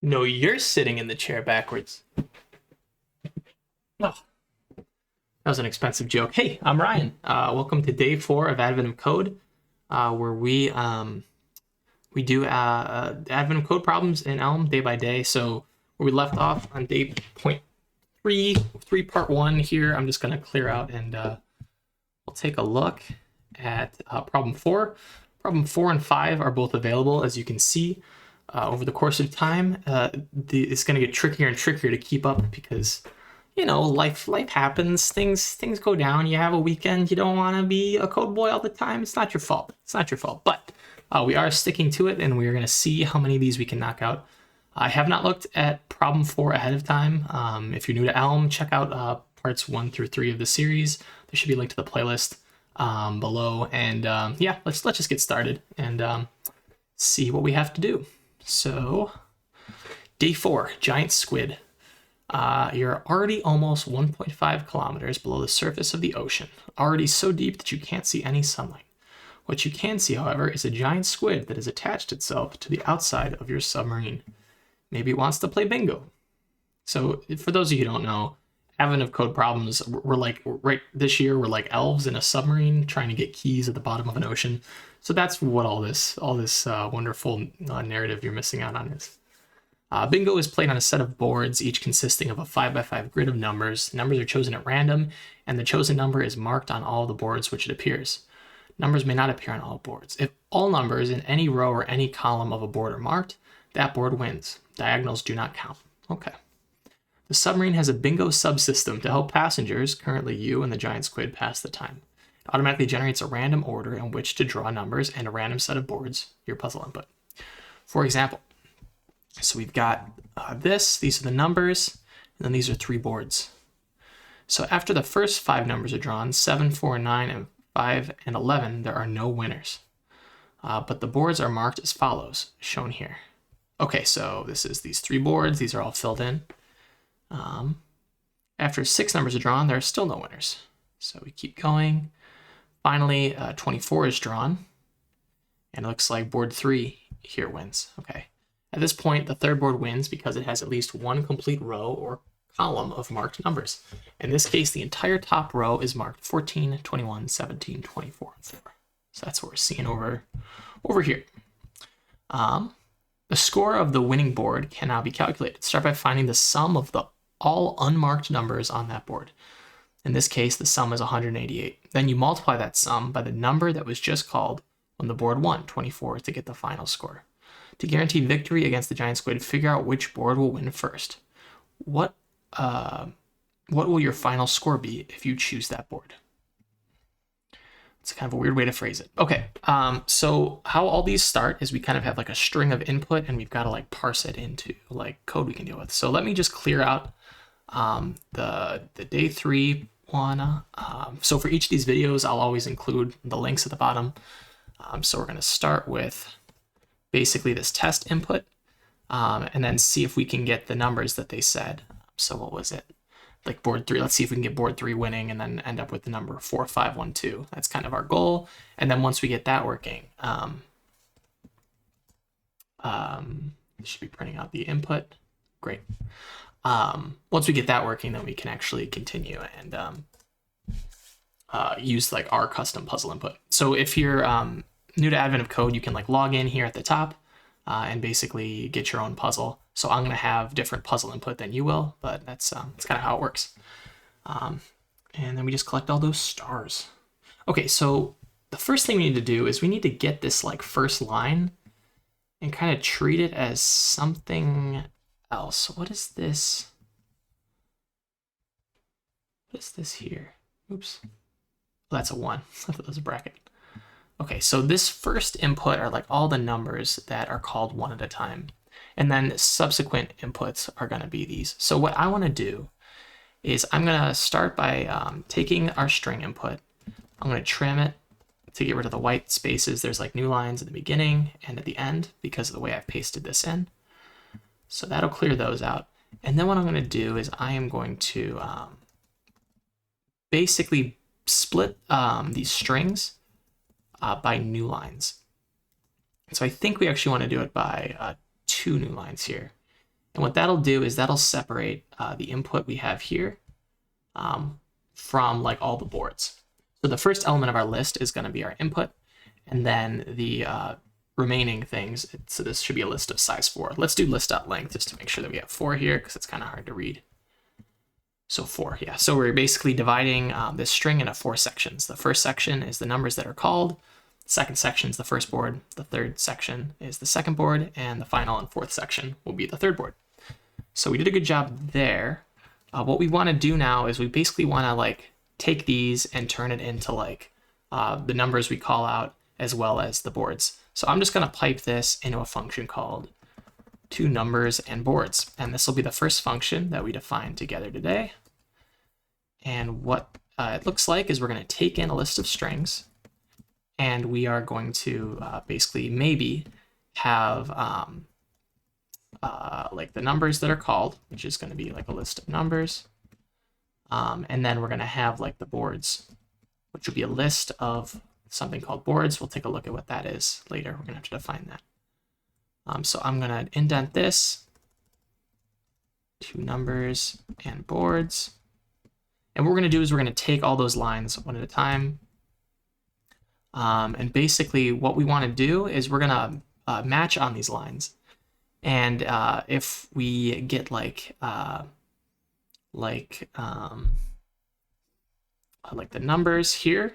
No, you're sitting in the chair backwards. Oh, that was an expensive joke. Hey, I'm Ryan. Welcome to day 4 of Advent of Code, where we do Advent of Code problems in Elm day by day. So where we left off on day point three part 1 here, I'm just gonna clear out and we'll take a look at problem 4. Problem 4 and 5 are both available, as you can see. Over the course of time, it's going to get trickier and trickier to keep up because, you know, life happens. Things go down. You have a weekend. You don't want to be a code boy all the time. It's not your fault. It's not your fault. But we are sticking to it, and we are going to see how many of these we can knock out. I have not looked at problem 4 ahead of time. If you're new to Elm, check out parts 1 through 3 of the series. There should be a link to the playlist below. And yeah, let's just get started and see what we have to do. So, day 4, giant squid. You're already almost 1.5 kilometers below the surface of the ocean, already so deep that you can't see any sunlight. What you can see, however, is a giant squid that has attached itself to the outside of your submarine. Maybe it wants to play bingo. So, for those of you who don't know, Advent of Code problems, we're like, right this year, we're like elves in a submarine trying to get keys at the bottom of an ocean. So that's what all this wonderful narrative you're missing out on is. Bingo is played on a set of boards, each consisting of a 5x5 grid of numbers. Numbers are chosen at random, and the chosen number is marked on all the boards which it appears. Numbers may not appear on all boards. If all numbers in any row or any column of a board are marked, that board wins. Diagonals do not count. Okay. The submarine has a bingo subsystem to help passengers, currently you and the giant squid, pass the time. It automatically generates a random order in which to draw numbers and a random set of boards, your puzzle input. For example, so we've got these are the numbers, and then these are 3 boards. So after the first 5 numbers are drawn, 7, 4, 9, and 5, and 11, there are no winners. But the boards are marked as follows, shown here. Okay, so this is these 3 boards. These are all filled in. After 6 numbers are drawn, there are still no winners. So we keep going. Finally, 24 is drawn. And it looks like board 3 here wins. Okay. At this point, the third board wins because it has at least one complete row or column of marked numbers. In this case, the entire top row is marked 14, 21, 17, 24, and 4. So that's what we're seeing over here. The score of the winning board can now be calculated. Start by finding the sum of all unmarked numbers on that board. In this case, the sum is 188. Then you multiply that sum by the number that was just called when the board won, 24, to get the final score. To guarantee victory against the giant squid, figure out which board will win first. What will your final score be if you choose that board? It's kind of a weird way to phrase it. Okay, so how all these start is we kind of have like a string of input, and we've got to like parse it into like code we can deal with. So let me just clear out the day 3 one. So for each of these videos, I'll always include the links at the bottom. So we're going to start with basically this test input, and then see if we can get the numbers that they said. So what was it? Like board 3, let's see if we can get board 3 winning and then end up with the number 4, 5, 1, 2. That's kind of our goal. And then once we get that working, should be printing out the input. Great. Once we get that working, then we can actually continue and use like our custom puzzle input. So if you're new to Advent of Code, you can like log in here at the top and basically get your own puzzle. So I'm going to have different puzzle input than you will, but that's kind of how it works. And then we just collect all those stars. Okay, so the first thing we need to do is we need to get this like first line and kind of treat it as something else. What is this? What is this here? Oops. Oh, that's a 1. I thought that was a bracket. Okay, so this first input are like all the numbers that are called one at a time. And then subsequent inputs are going to be these. So what I want to do is I'm going to start by taking our string input. I'm going to trim it to get rid of the white spaces. There's like new lines at the beginning and at the end because of the way I've pasted this in. So that'll clear those out. And then what I'm going to do is I am going to basically split these strings by new lines. So I think we actually want to do it by 2 new lines here. And what that'll do is that'll separate the input we have here from like all the boards. So the first element of our list is going to be our input, and then the remaining things, so this should be a list of size 4. Let's do list.length just to make sure that we have 4 here, because it's kind of hard to read. So 4, yeah. So we're basically dividing this string into 4 sections. The first section is the numbers that are called. The second section is the first board. The third section is the second board. And the final and fourth section will be the third board. So we did a good job there. What we want to do now is we basically want to like take these and turn it into like the numbers we call out as well as the boards. So I'm just going to pipe this into a function called toNumbers and boards. And this will be the first function that we define together today. And what it looks like is we're going to take in a list of strings, and we are going to basically maybe have like the numbers that are called, which is going to be like a list of numbers. And then we're going to have like the boards, which will be a list of something called boards. We'll take a look at what that is later. We're going to have to define that. So I'm going to indent this to numbers and boards. And what we're going to do is we're going to take all those lines one at a time. And basically what we want to do is we're going to match on these lines. And if we get like the numbers here,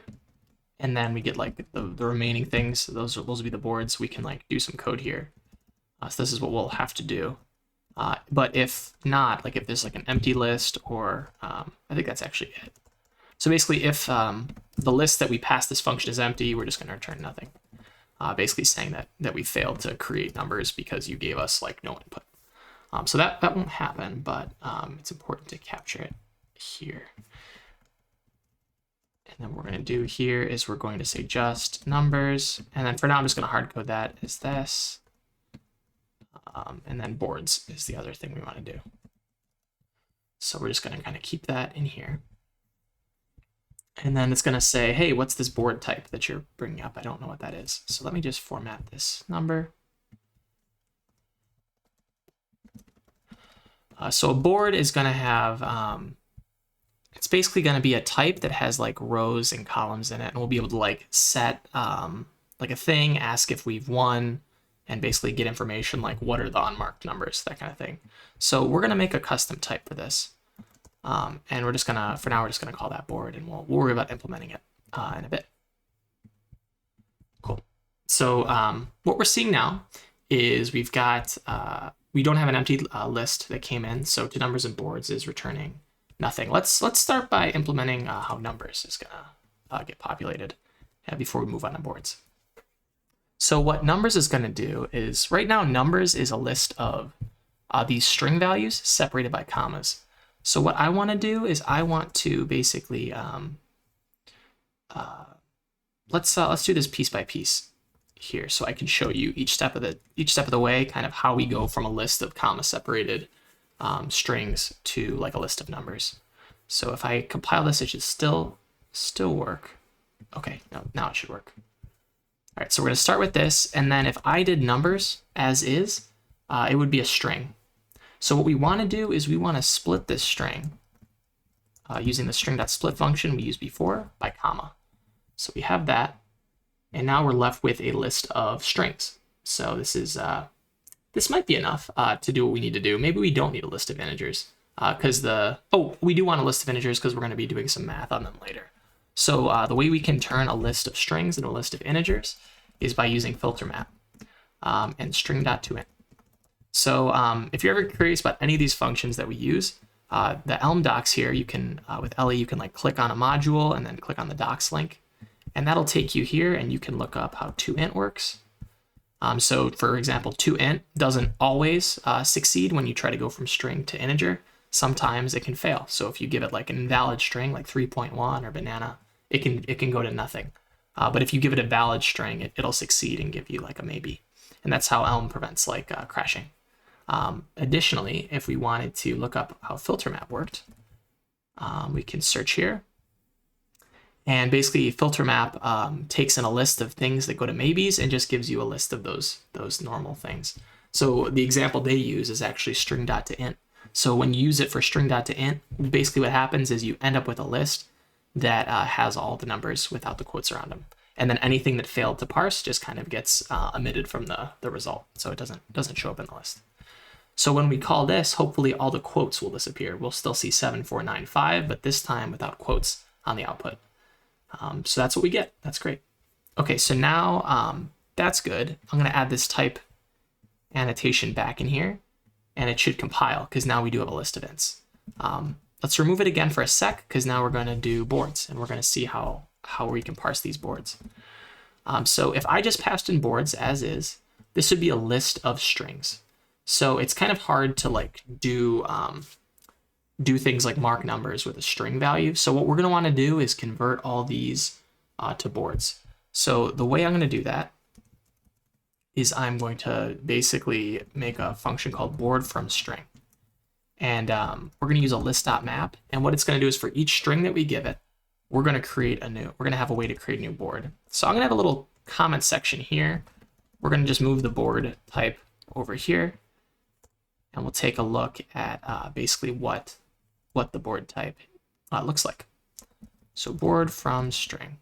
and then we get like the remaining things, those will be the boards, we can like do some code here. So this is what we'll have to do. But if not, like if there's like an empty list, or I think that's actually it. So basically if the list that we pass this function is empty, we're just going to return nothing. Basically saying that we failed to create numbers because you gave us like no input. So that won't happen, but it's important to capture it here. And then what we're going to do here is we're going to say just numbers. And then for now, I'm just going to hard code that as this. And then boards is the other thing we want to do. So we're just going to kind of keep that in here. And then it's going to say, hey, what's this board type that you're bringing up? I don't know what that is. So let me just format this number. So a board is going to have, it's basically going to be a type that has like rows and columns in it. And we'll be able to like set like a thing, ask if we've won, and basically get information like what are the unmarked numbers, that kind of thing. So we're going to make a custom type for this. And we're just going to, for now, we're just going to call that board, and we'll worry about implementing it in a bit. Cool. So what we're seeing now is we've got, we don't have an empty list that came in. So toNumbers and boards is returning nothing. Let's start by implementing how numbers is going to get populated before we move on to boards. So what numbers is going to do is, right now, numbers is a list of these string values separated by commas. So what I want to do is I want to basically, let's do this piece by piece here, so I can show you each step of the way, kind of how we go from a list of comma separated strings to like a list of numbers. So if I compile this, it should still work. Okay, no, now it should work. All right, so we're going to start with this, and then if I did numbers as is, it would be a string. So what we want to do is we want to split this string using the string.split function we used before by comma. So we have that, and now we're left with a list of strings. So this is this might be enough to do what we need to do. Maybe we don't need a list of integers because we do want a list of integers because we're going to be doing some math on them later. So the way we can turn a list of strings into a list of integers is by using filter map and string.toInt. So if you're ever curious about any of these functions that we use, the Elm docs here, you can, with Ellie, you can like click on a module and then click on the docs link, and that'll take you here, and you can look up how toInt works. So for example, toInt doesn't always succeed when you try to go from string to integer. Sometimes it can fail. So if you give it like an invalid string, like 3.1 or banana, it can go to nothing. But if you give it a valid string, it'll succeed and give you like a maybe. And that's how Elm prevents like crashing. Additionally, if we wanted to look up how filter map worked, we can search here. And basically filter map takes in a list of things that go to maybes and just gives you a list of those normal things. So the example they use is actually string.to_int. So when you use it for string.to_int, basically what happens is you end up with a list that has all the numbers without the quotes around them. And then anything that failed to parse just kind of gets omitted from the result. So it doesn't show up in the list. So when we call this, hopefully all the quotes will disappear. We'll still see 7495, but this time without quotes on the output. So that's what we get. That's great. Okay, so now that's good. I'm going to add this type annotation back in here, and it should compile because now we do have a list of ints. Let's remove it again for a sec because now we're going to do boards, and we're going to see how we can parse these boards. So if I just passed in boards as is, this would be a list of strings. So it's kind of hard to like do things like mark numbers with a string value. So what we're going to want to do is convert all these to boards. So the way I'm going to do that is I'm going to basically make a function called board from string. And we're going to use a list.map. And what it's going to do is for each string that we give it, we're going to have a way to create a new board. So I'm going to have a little comment section here. We're going to just move the board type over here. And we'll take a look at basically what the board type looks like. So board from string.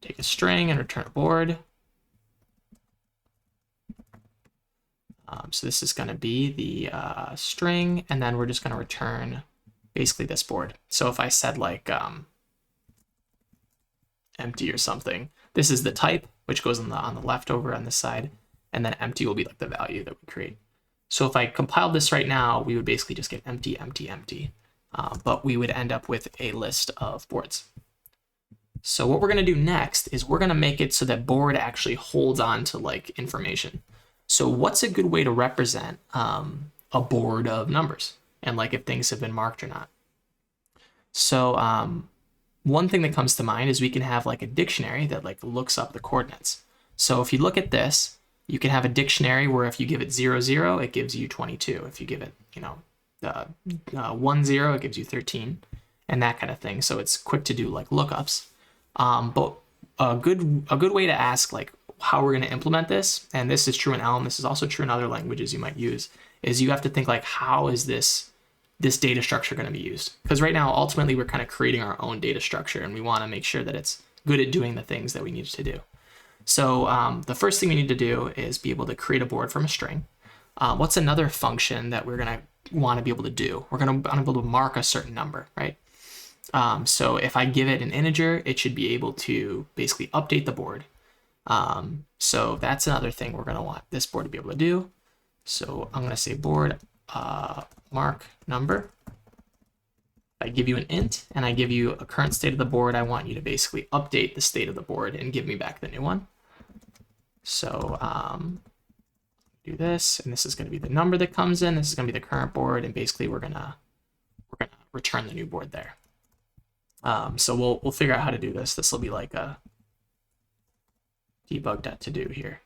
Take a string and return a board. So this is going to be the string, and then we're just going to return basically this board. So if I said like empty or something, this is the type, which goes on the left over on this side, and then empty will be like the value that we create. So if I compiled this right now, we would basically just get empty, empty, empty, but we would end up with a list of boards. So what we're going to do next is we're going to make it so that board actually holds on to like information. So what's a good way to represent a board of numbers and like if things have been marked or not? So one thing that comes to mind is we can have like a dictionary that like looks up the coordinates. So if you look at this, you can have a dictionary where if you give it 0, 0, it gives you 22. If you give it, 1, 0, it gives you 13, and that kind of thing. So it's quick to do like lookups. But a good way to ask like how we're going to implement this, and this is true in Elm, this is also true in other languages you might use, is you have to think like, how is this data structure going to be used? Because right now, ultimately, we're kind of creating our own data structure, and we want to make sure that it's good at doing the things that we need it to do. So the first thing we need to do is be able to create a board from a string. What's another function that we're going to want to be able to do? We're going to want to be able to mark a certain number, right? So if I give it an integer, it should be able to basically update the board. So that's another thing we're going to want this board to be able to do. So I'm going to say board mark number. I give you an int and I give you a current state of the board. I want you to basically update the state of the board and give me back the new one. So do this, and this is going to be the number that comes in. This is going to be the current board, and basically we're gonna return the new board there. So we'll figure out how to do this. This will be like a debug.todo here.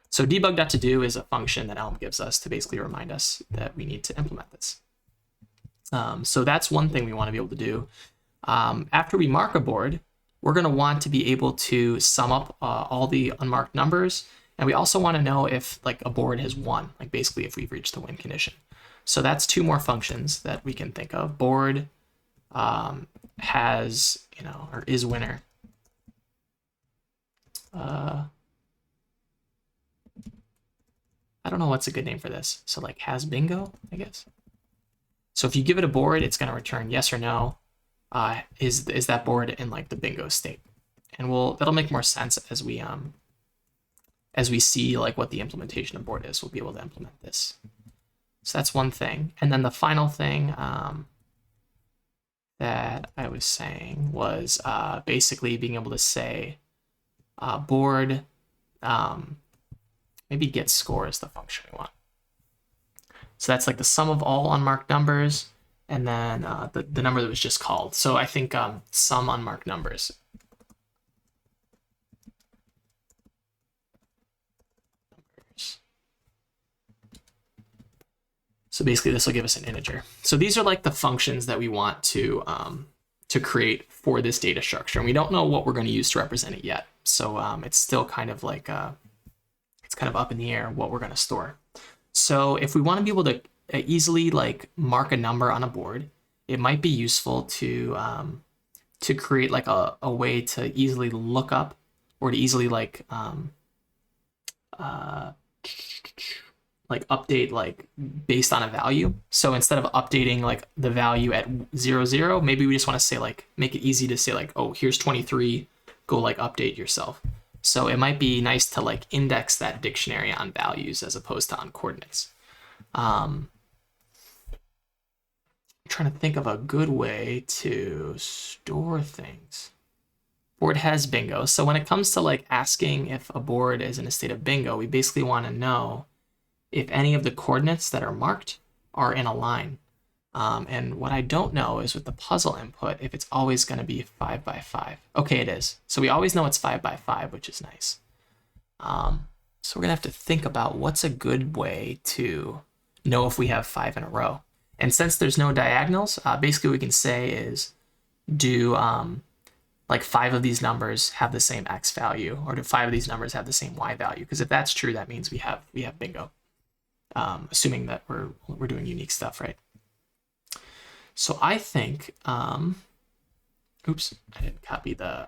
So debug.todo is a function that Elm gives us to basically remind us that we need to implement this. So that's one thing we want to be able to do. After we mark a board, we're going to want to be able to sum up all the unmarked numbers. And we also want to know if like a board has won, like basically if we've reached the win condition. So that's two more functions that we can think of. Board has, or is winner. I don't know what's a good name for this. So like has bingo, I guess. So if you give it a board, it's going to return yes or no. Is that board in like the bingo state? And that'll make more sense as we see like what the implementation of board is. We'll be able to implement this. So that's one thing. And then the final thing that I was saying was basically being able to say board, maybe get score is the function we want. So that's like the sum of all unmarked numbers, and then the number that was just called. So I think sum unmarked numbers. So basically this will give us an integer. So these are like the functions that we want to create for this data structure. And we don't know what we're going to use to represent it yet. So it's still kind of like, it's kind of up in the air what we're going to store. So if we want to be able to easily like mark a number on a board, it might be useful to create like a way to easily look up or to easily like update like based on a value. So instead of updating like the value at 00, maybe we just want to say like make it easy to say like, oh, here's 23, go like update yourself. So it might be nice to like index that dictionary on values as opposed to on coordinates. I'm trying to think of a good way to store things. Board has bingo. So when it comes to like asking if a board is in a state of bingo, we basically want to know if any of the coordinates that are marked are in a line. And what I don't know is with the puzzle input, if it's always going to be 5 by 5. Okay, it is. So we always know it's 5 by 5, which is nice. So we're going to have to think about what's a good way to know if we have 5 in a row. And since there's no diagonals, basically what we can say is do like 5 of these numbers have the same X value, or do 5 of these numbers have the same Y value? Because if that's true, that means we have bingo. Assuming that we're doing unique stuff, right? So I think, oops, I didn't copy the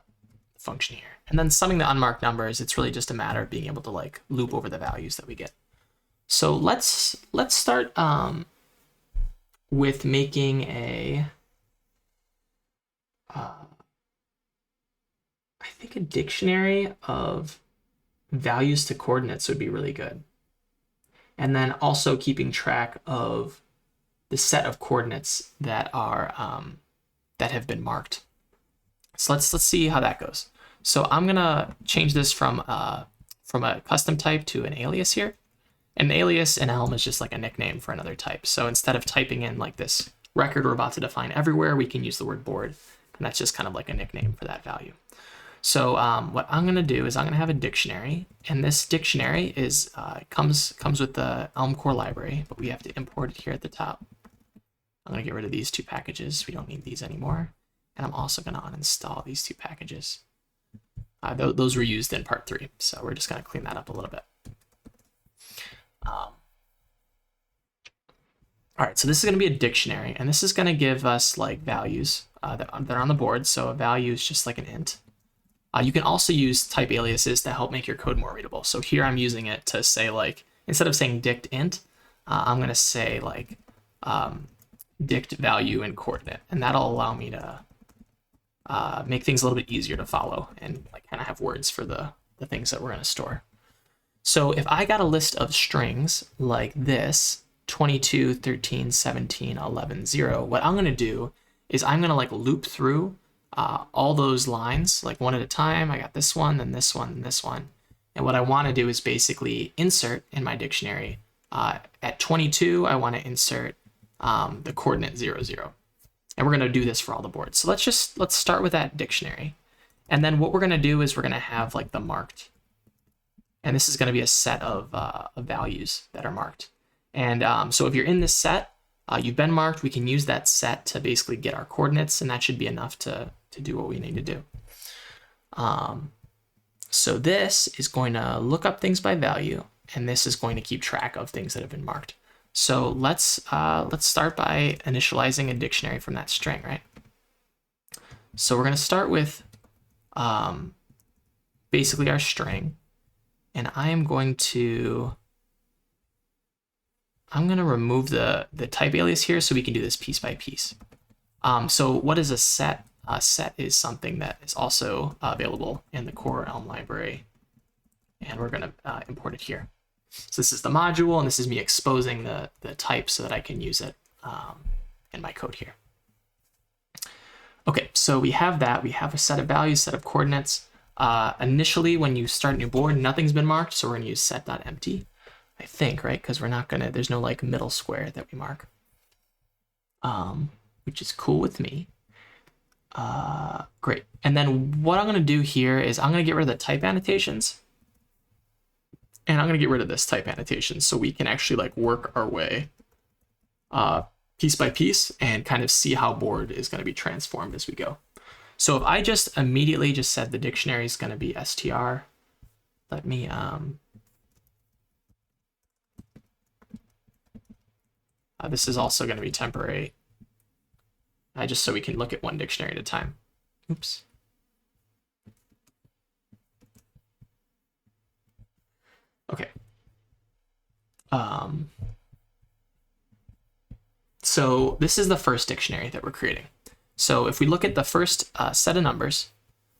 function here. And then summing the unmarked numbers, it's really just a matter of being able to like loop over the values that we get. So let's start with making a, I think a dictionary of values to coordinates would be really good. And then also keeping track of the set of coordinates that are that have been marked. So let's see how that goes. So I'm gonna change this from a custom type to an alias here. An alias in Elm is just like a nickname for another type. So instead of typing in like this record we're about to define everywhere, we can use the word board, and that's just kind of like a nickname for that value. So what I'm going to do is I'm going to have a dictionary, and this dictionary is comes with the Elm core library, but we have to import it here at the top. I'm going to get rid of these 2 packages. We don't need these anymore. And I'm also going to uninstall these 2 packages. Those were used in part 3, so we're just going to clean that up a little bit. All right, so this is going to be a dictionary, and this is going to give us like values that are on the board. So a value is just like an int. You can also use type aliases to help make your code more readable. So here I'm using it to say like, instead of saying dict int, I'm going to say like dict value and coordinate, and that'll allow me to make things a little bit easier to follow and like kind of have words for the things that we're going to store. So if I got a list of strings like this, 22, 13, 17, 11, 0, what I'm going to do is I'm going to like loop through all those lines like one at a time. I got this one, then this one, and this one. And what I want to do is basically insert in my dictionary. At 22, I want to insert the coordinate 0, 0. And we're going to do this for all the boards. So let's start with that dictionary. And then what we're going to do is we're going to have like the marked. And this is going to be a set of values that are marked. And so if you're in this set, you've been marked, we can use that set to basically get our coordinates, and that should be enough to do what we need to do. So this is going to look up things by value, and this is going to keep track of things that have been marked. So let's start by initializing a dictionary from that string, right? So we're going to start with basically our string, and I'm going to remove the type alias here so we can do this piece by piece. So what is a set? A set is something that is also available in the core Elm library, and we're going to import it here. So this is the module, and this is me exposing the type so that I can use it in my code here. Okay, so we have that. We have a set of values, set of coordinates. Initially, when you start a new board, nothing's been marked, so we're going to use set.empty. I think, right? Because we're not gonna, there's no like middle square that we mark, which is cool with me. Great. And then what I'm gonna do here is I'm gonna get rid of the type annotations, and I'm gonna get rid of this type annotation so we can actually like work our way piece by piece and kind of see how board is gonna be transformed as we go. So if I just immediately just said the dictionary is going to be str, let me this is also going to be temporary, just so we can look at one dictionary at a time. Oops. Okay. So this is the first dictionary that we're creating. So if we look at the first set of numbers,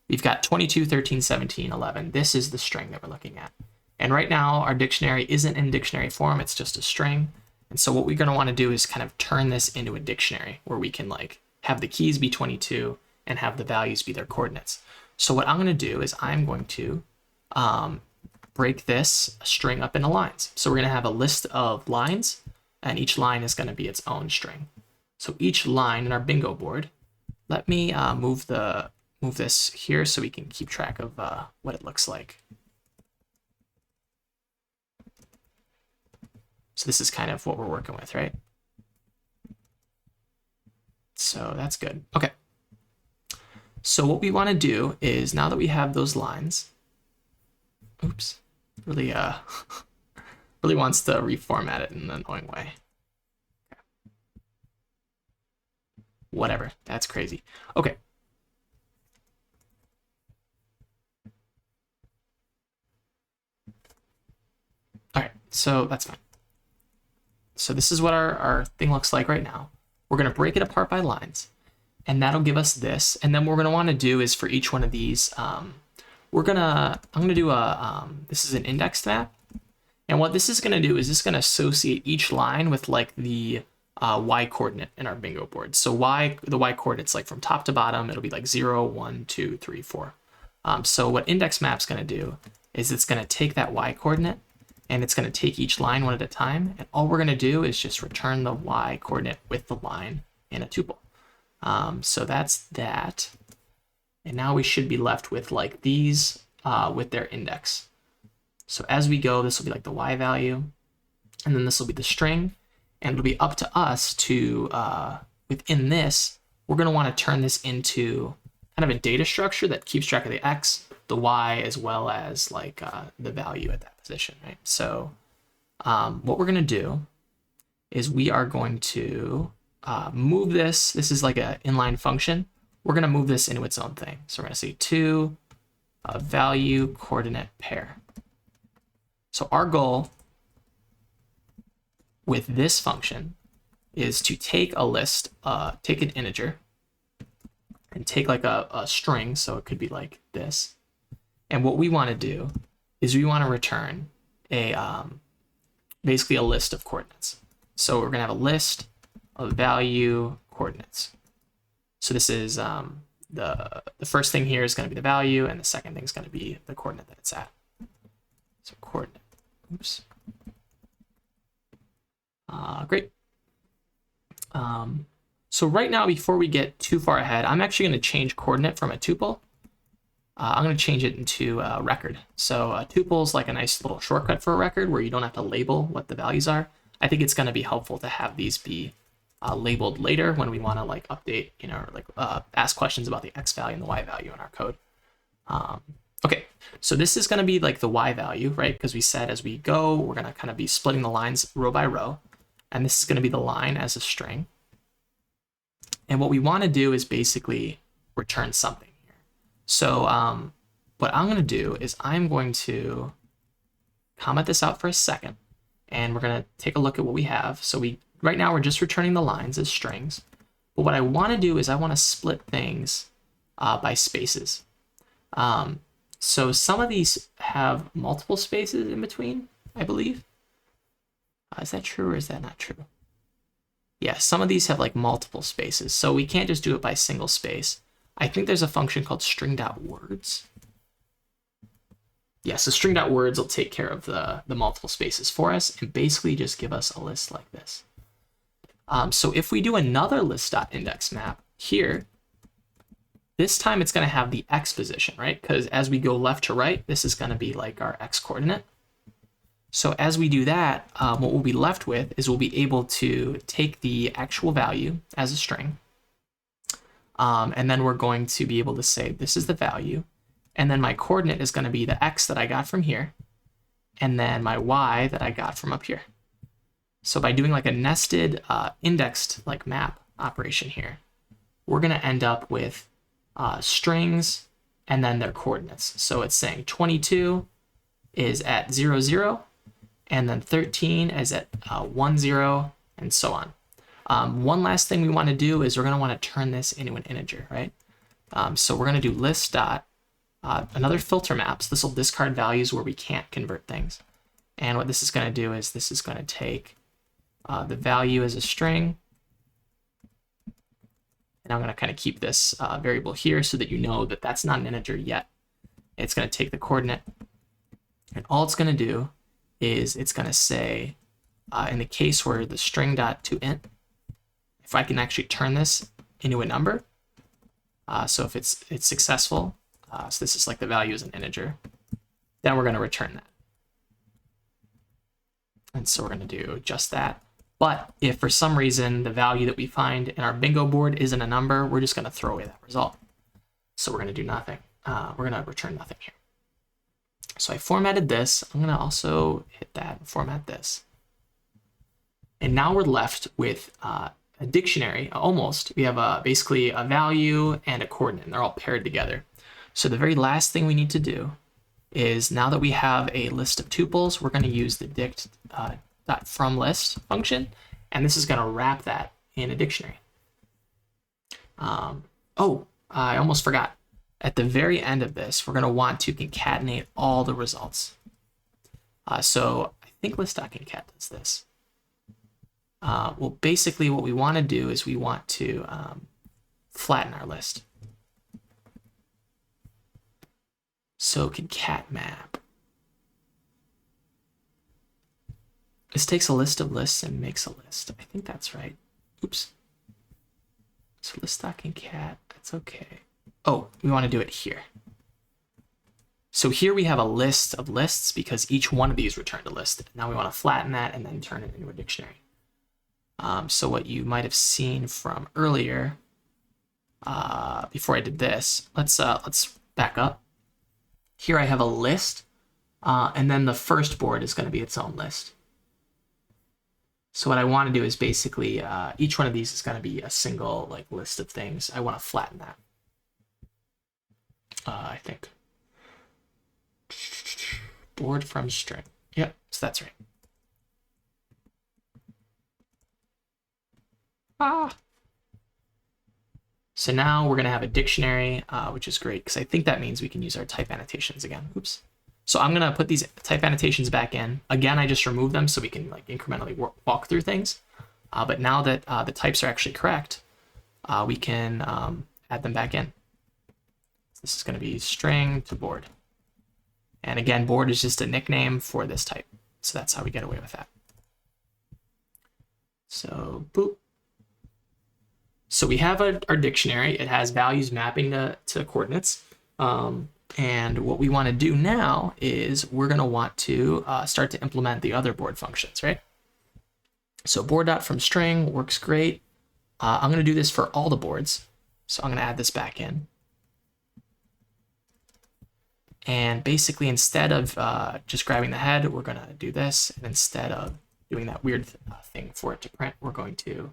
we've got 22, 13, 17, 11. This is the string that we're looking at. And right now our dictionary isn't in dictionary form, it's just a string. And so what we're going to want to do is kind of turn this into a dictionary where we can like have the keys be 22 and have the values be their coordinates. So what I'm going to do is I'm going to break this string up into lines. So we're going to have a list of lines, and each line is going to be its own string. So each line in our bingo board, let me move this here so we can keep track of what it looks like. So this is kind of what we're working with, right? So that's good. Okay. So what we want to do is, now that we have those lines, oops, really really wants to reformat it in an annoying way. Whatever, that's crazy. Okay. All right, so that's fine. So this is what our thing looks like right now. We're going to break it apart by lines, and that'll give us this. And then what we're going to want to do is for each one of these, I'm going to do this is an indexed map. And what this is going to do is this is going to associate each line with like the y coordinate in our bingo board. So the y coordinates, like from top to bottom, it'll be like 0, 1, 2, 3, 4. So what index map's going to do is it's going to take that y coordinate, and it's going to take each line one at a time. And all we're going to do is just return the y coordinate with the line in a tuple. So that's that. And now we should be left with like these with their index. So as we go, this will be like the y value, and then this will be the string, and it'll be up to us to, within this, we're going to want to turn this into kind of a data structure that keeps track of the x, the y, as well as like the value at that position, right? So what we're going to do is we are going to move this. This is like an inline function. We're going to move this into its own thing. So we're going to say to value coordinate pair. So our goal with this function is to take a list, take an integer, and take like a string, so it could be like this. And what we want to do is we want to return a basically a list of coordinates. So we're going to have a list of value coordinates. So this is the first thing here is going to be the value, and the second thing is going to be the coordinate that it's at. So coordinate. Oops. Great. So right now, before we get too far ahead, I'm actually going to change coordinate from a tuple. I'm going to change it into a record. So a tuple is like a nice little shortcut for a record where you don't have to label what the values are. I think it's going to be helpful to have these be labeled later when we want to like update, like ask questions about the x value and the y value in our code. Okay, so this is going to be like the y value, right? Because we said as we go, we're going to kind of be splitting the lines row by row. And this is going to be the line as a string. And what we want to do is basically return something here. So what I'm going to do is I'm going to comment this out for a second. And we're going to take a look at what we have. So right now we're just returning the lines as strings. But what I want to do is I want to split things by spaces. So some of these have multiple spaces in between, I believe. Is that true or is that not true? Yeah, some of these have like multiple spaces, so we can't just do it by single space. I think there's a function called string.words. Yeah, so string.words will take care of the multiple spaces for us and basically just give us a list like this. So if we do another list.index map here, this time it's going to have the x position, right? Because as we go left to right, this is going to be like our x coordinate. So as we do that, what we'll be left with is we'll be able to take the actual value as a string, And then we're going to be able to say this is the value. And then my coordinate is going to be the x that I got from here. And then my y that I got from up here. So by doing like a nested indexed like map operation here, we're going to end up with strings and then their coordinates. So it's saying 22 is at 0, 0, and then 13 is at 1, 0, and so on. One last thing we want to do is we're going to want to turn this into an integer, right? So we're going to do list dot another filter maps. This will discard values where we can't convert things. And what this is going to do is this is going to take the value as a string. And I'm going to kind of keep this variable here so that you know that that's not an integer yet. It's going to take the coordinate. And all it's going to do is it's going to say, in the case where the string dot to int, if I can actually turn this into a number, so if it's successful, so this is like the value is an integer, then we're going to return that. And so we're going to do just that. But if for some reason the value that we find in our bingo board isn't a number, we're just going to throw away that result. So we're going to do nothing. We're going to return nothing here. So I formatted this. I'm going to also hit that and format this. And now we're left with a dictionary, almost. We have basically a value and a coordinate, and they're all paired together. So the very last thing we need to do is, now that we have a list of tuples, we're going to use the dict.fromList function, and this is going to wrap that in a dictionary. Oh, I almost forgot. At the very end of this, we're going to want to concatenate all the results. So I think list.concat does this. Well, basically what we want to do is we want to flatten our list. So concat map. This takes a list of lists and makes a list. I think that's right. Oops. So list.concat, that's okay. Oh, we want to do it here. So here we have a list of lists because each one of these returned a list. Now we want to flatten that and then turn it into a dictionary. So what you might have seen from earlier, before I did this, let's back up. Here I have a list, and then the first board is going to be its own list. So what I want to do is basically each one of these is going to be a single like list of things. I want to flatten that. I think board from string. Yep, so that's right. So now we're going to have a dictionary, which is great because I think that means we can use our type annotations again. Oops. So I'm going to put these type annotations back in. Again, I just removed them so we can like incrementally walk through things. But now that the types are actually correct, we can add them back in. This is going to be string to board. And again, board is just a nickname for this type. So that's how we get away with that. So boop. So we have our dictionary. It has values mapping to coordinates. And what we want to do now is we're going to want to start to implement the other board functions, right? So board.fromString works great. I'm going to do this for all the boards. So I'm going to add this back in. And basically, instead of just grabbing the head, we're going to do this. And instead of doing that weird thing for it to print, we're going to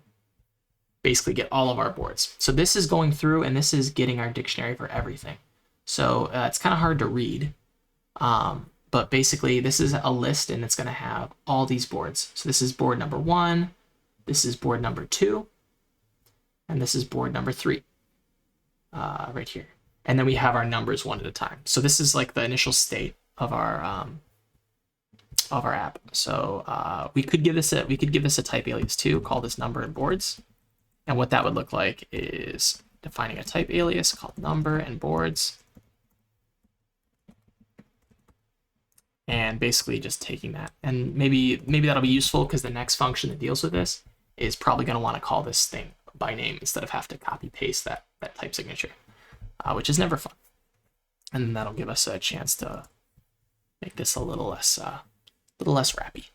basically get all of our boards. So this is going through, and this is getting our dictionary for everything. So it's kind of hard to read. But basically, this is a list, and it's going to have all these boards. So this is board number 1. This is board number 2. And this is board number 3 right here. And then we have our numbers one at a time. So this is like the initial state of our app. So we could give this a type alias too, call this number and boards. And what that would look like is defining a type alias called number and boards. And basically just taking that. And maybe that'll be useful because the next function that deals with this is probably going to want to call this thing by name instead of have to copy paste that type signature. Which is never fun. And then that'll give us a chance to make this a little less rappy.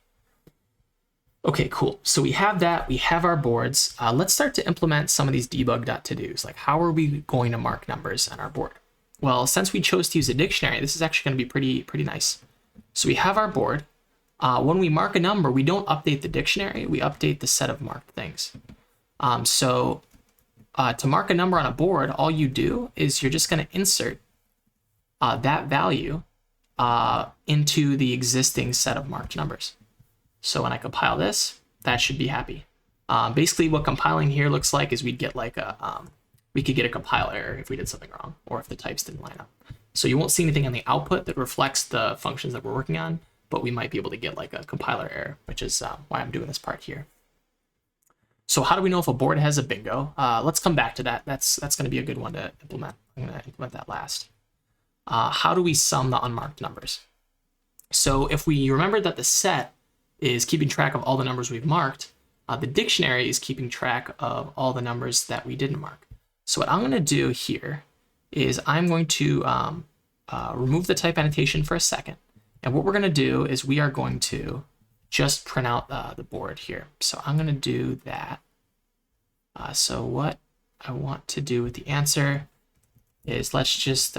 Okay, cool. So we have that. We have our boards. Let's start to implement some of these debug.todos. Like, how are we going to mark numbers on our board? Well, since we chose to use a dictionary, this is actually going to be pretty nice. So we have our board. When we mark a number, we don't update the dictionary. We update the set of marked things. To mark a number on a board, all you do is you're just going to insert that value into the existing set of marked numbers. So when I compile this, that should be happy. Basically, what compiling here looks like is we'd get like we could get a compile error if we did something wrong or if the types didn't line up. So you won't see anything on the output that reflects the functions that we're working on, but we might be able to get like a compiler error, which is why I'm doing this part here. So how do we know if a board has a bingo? Let's come back to that. That's going to be a good one to implement. I'm going to implement that last. How do we sum the unmarked numbers? So if we remember that the set is keeping track of all the numbers we've marked, the dictionary is keeping track of all the numbers that we didn't mark. So what I'm going to do here is I'm going to remove the type annotation for a second. And what we're going to do is we are going to just print out the board here. So I'm going to do that. So what I want to do with the answer is let's just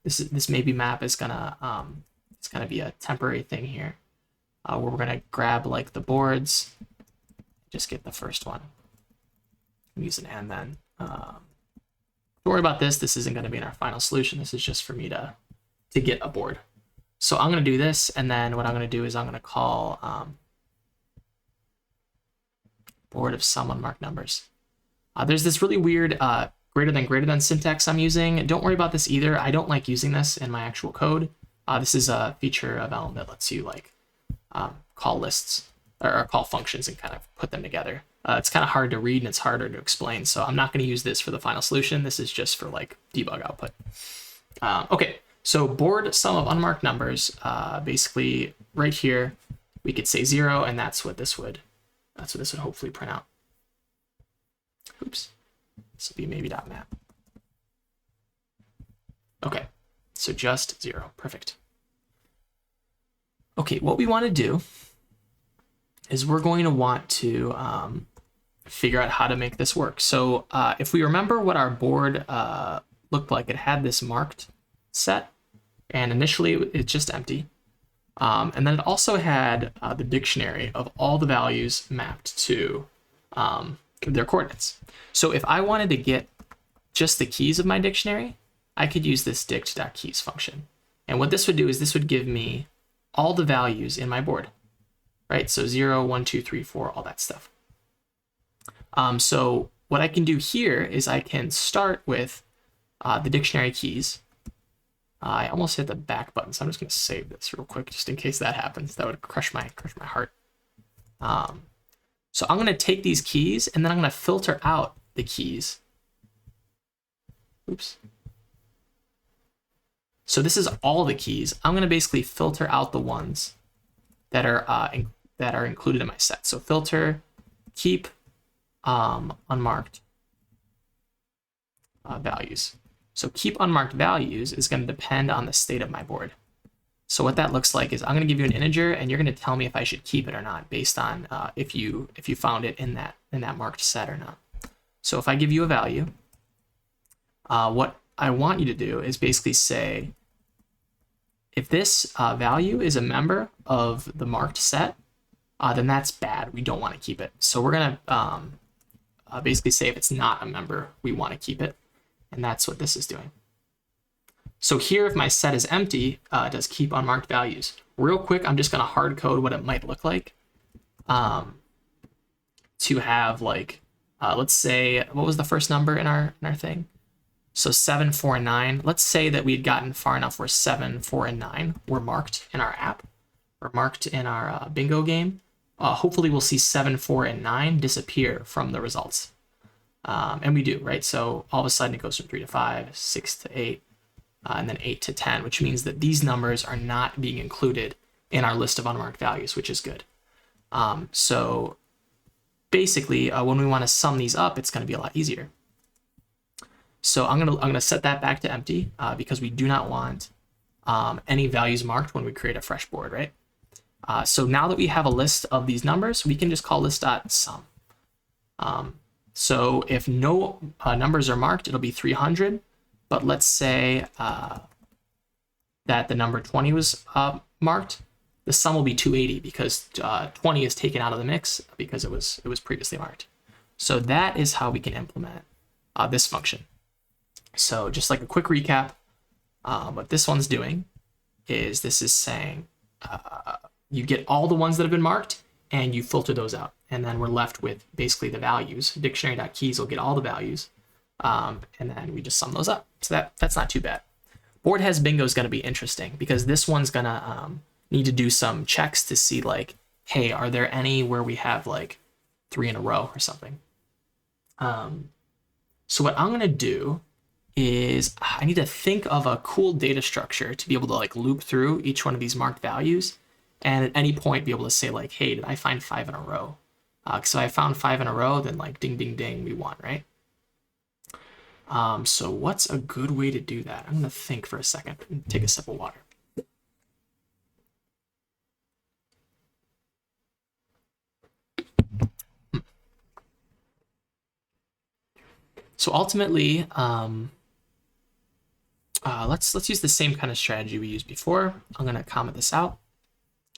this maybe map is gonna it's gonna be a temporary thing here where we're gonna grab like the boards, just get the first one, use an and then. Don't worry about this. This isn't gonna be in our final solution. This is just for me to get a board. So I'm gonna do this, and then what I'm gonna do is I'm gonna call board of sum unmarked numbers. There's this really weird greater than syntax I'm using. Don't worry about this either. I don't like using this in my actual code. This is a feature of Elm that lets you like call lists or call functions and kind of put them together. It's kind of hard to read and it's harder to explain. So I'm not going to use this for the final solution. This is just for like debug output. Okay, so board sum of unmarked numbers. Basically right here, we could say 0, and that's what this would hopefully print out. Oops. This will be maybe.map. Okay, so just 0. Perfect. Okay, what we want to do is we're going to want to figure out how to make this work. So if we remember what our board looked like, it had this marked set, and initially it's just empty. And then it also had the dictionary of all the values mapped to their coordinates. So if I wanted to get just the keys of my dictionary, I could use this dict.keys function. And what this would do is this would give me all the values in my board, right? So 0, 1, 2, 3, 4, all that stuff. So what I can do here is I can start with the dictionary keys. I almost hit the back button, so I'm just going to save this real quick just in case that happens. That would crush my heart. So I'm going to take these keys and then I'm going to filter out the keys. Oops. So this is all the keys. I'm going to basically filter out the ones that are included in my set. So filter, keep unmarked values. So keep unmarked values is going to depend on the state of my board. So what that looks like is I'm going to give you an integer, and you're going to tell me if I should keep it or not based on if you found it in that marked set or not. So if I give you a value, what I want you to do is basically say, if this value is a member of the marked set, then that's bad. We don't want to keep it. So we're going to basically say if it's not a member, we want to keep it. And that's what this is doing. So here, if my set is empty, it does keep unmarked values. Real quick, I'm just going to hard code what it might look like to have like, let's say, what was the first number in our thing? So 7, 4, and 9. Let's say that we had gotten far enough where 7, 4, and 9 were marked in our app, or marked in our bingo game. Hopefully we'll see 7, 4, and 9 disappear from the results. And we do, right? So all of a sudden it goes from 3 to 5, 6 to 8, and then 8 to 10, which means that these numbers are not being included in our list of unmarked values, which is good. So basically, when we want to sum these up, it's going to be a lot easier. So I'm gonna set that back to empty because we do not want any values marked when we create a fresh board, right? So now that we have a list of these numbers, we can just call list.sum. So if no numbers are marked, it'll be 300. But let's say that the number 20 was marked, the sum will be 280 because 20 is taken out of the mix because it was previously marked. So that is how we can implement this function. So just like a quick recap, what this one's doing is this is saying you get all the ones that have been marked and you filter those out. And then we're left with basically the values. Dictionary.keys will get all the values. And then we just sum those up. So that's not too bad. Board has bingo is going to be interesting because this one's going to need to do some checks to see like, hey, are there any where we have like 3 in a row or something? So what I'm going to do is I need to think of a cool data structure to be able to like loop through each one of these marked values and at any point be able to say like, hey, did I find 5 in a row? So I found 5 in a row, then like ding, ding, ding, we won, right? So what's a good way to do that? I'm going to think for a second and take a sip of water. So ultimately, let's use the same kind of strategy we used before. I'm going to comment this out,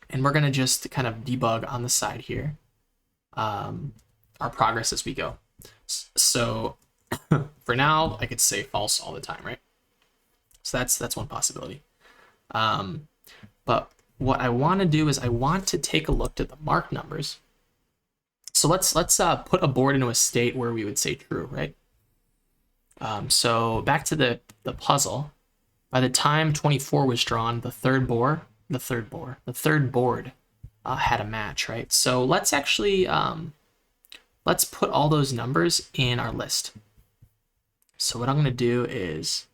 and we're going to just kind of debug on the side here our progress as we go. So for now, I could say false all the time, right? So that's one possibility. But what I want to do is I want to take a look at the marked numbers. So let's put a board into a state where we would say true, right? So back to the puzzle. By the time 24 was drawn, the third board had a match, right? So let's actually let's put all those numbers in our list. So what I'm going to do is,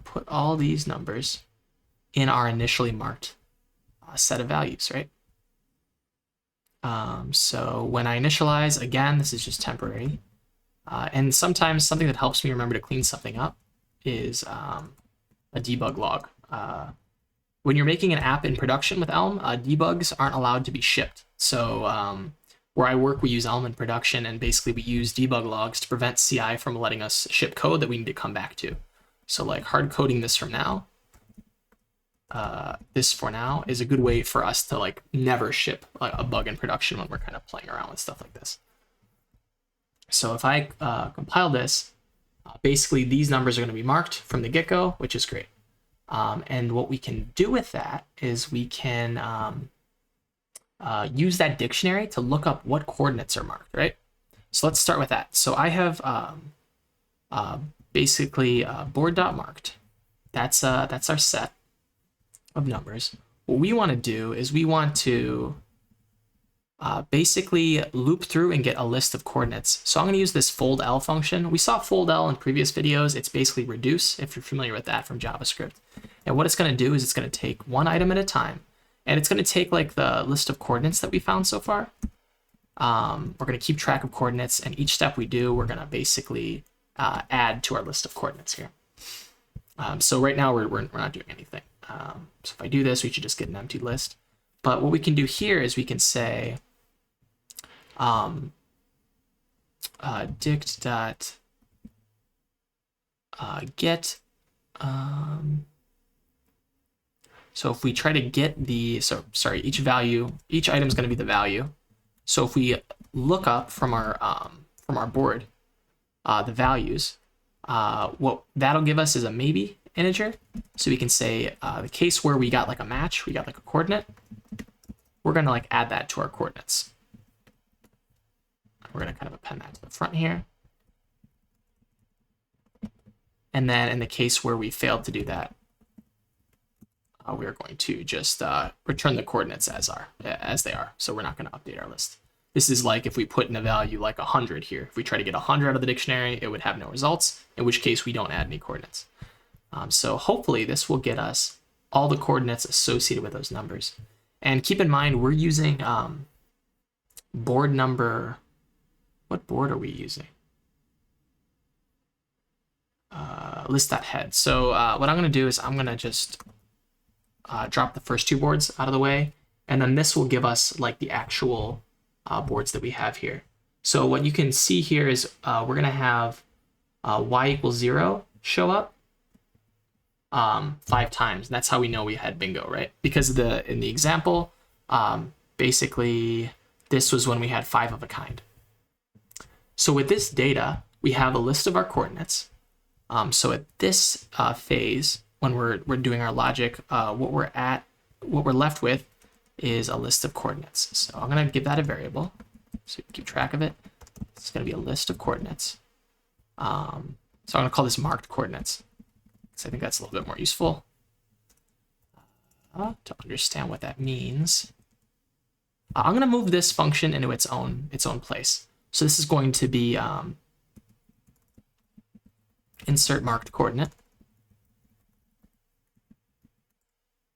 put all these numbers in our initially marked set of values, right? So when I initialize, again, this is just temporary. And sometimes something that helps me remember to clean something up is a debug log. When you're making an app in production with Elm, debugs aren't allowed to be shipped. So where I work, we use Elm in production, and basically we use debug logs to prevent CI from letting us ship code that we need to come back to. So like hard coding this from now, this for now is a good way for us to like never ship a bug in production when we're kind of playing around with stuff like this. So if I compile this, basically these numbers are going to be marked from the get-go, which is great. And what we can do with that is we can use that dictionary to look up what coordinates are marked, right? So let's start with that. So I have basically board.marked. That's our set of numbers. What we want to do is we want to basically loop through and get a list of coordinates. So I'm going to use this fold_L function. We saw fold_L in previous videos. It's basically reduce, if you're familiar with that from JavaScript. And what it's going to do is it's going to take one item at a time. And it's going to take like the list of coordinates that we found so far. We're going to keep track of coordinates, and each step we do, we're going to basically add to our list of coordinates here. So right now we're not doing anything. So if I do this, we should just get an empty list. But what we can do here is we can say dict.get so if we try to get the each item is going to be the value. So if we look up from our board the values, what that'll give us is a maybe integer. So we can say the case where we got like a match, we got like a coordinate, we're going to like add that to our coordinates. We're going to kind of append that to the front here. And then in the case where we failed to do that, we're going to just return the coordinates as they are. So we're not going to update our list. This is like if we put in a value like 100 here. If we try to get 100 out of the dictionary, it would have no results, in which case we don't add any coordinates. So hopefully this will get us all the coordinates associated with those numbers. And keep in mind, we're using board number. What board are we using? list.head. So what I'm going to do is I'm going to just drop the first two boards out of the way, and then this will give us like the actual boards that we have here. So what you can see here is we're going to have y equals 0 show up 5 times. That's how we know we had bingo, right? Because in the example, basically this was when we had 5 of a kind. So with this data, we have a list of our coordinates. So at this phase, when we're doing our logic, what we're left with is a list of coordinates. So I'm going to give that a variable so you can keep track of it. It's going to be a list of coordinates. So I'm going to call this marked coordinates, because I think that's a little bit more useful to understand what that means. I'm going to move this function into its own place. So this is going to be insert marked coordinate.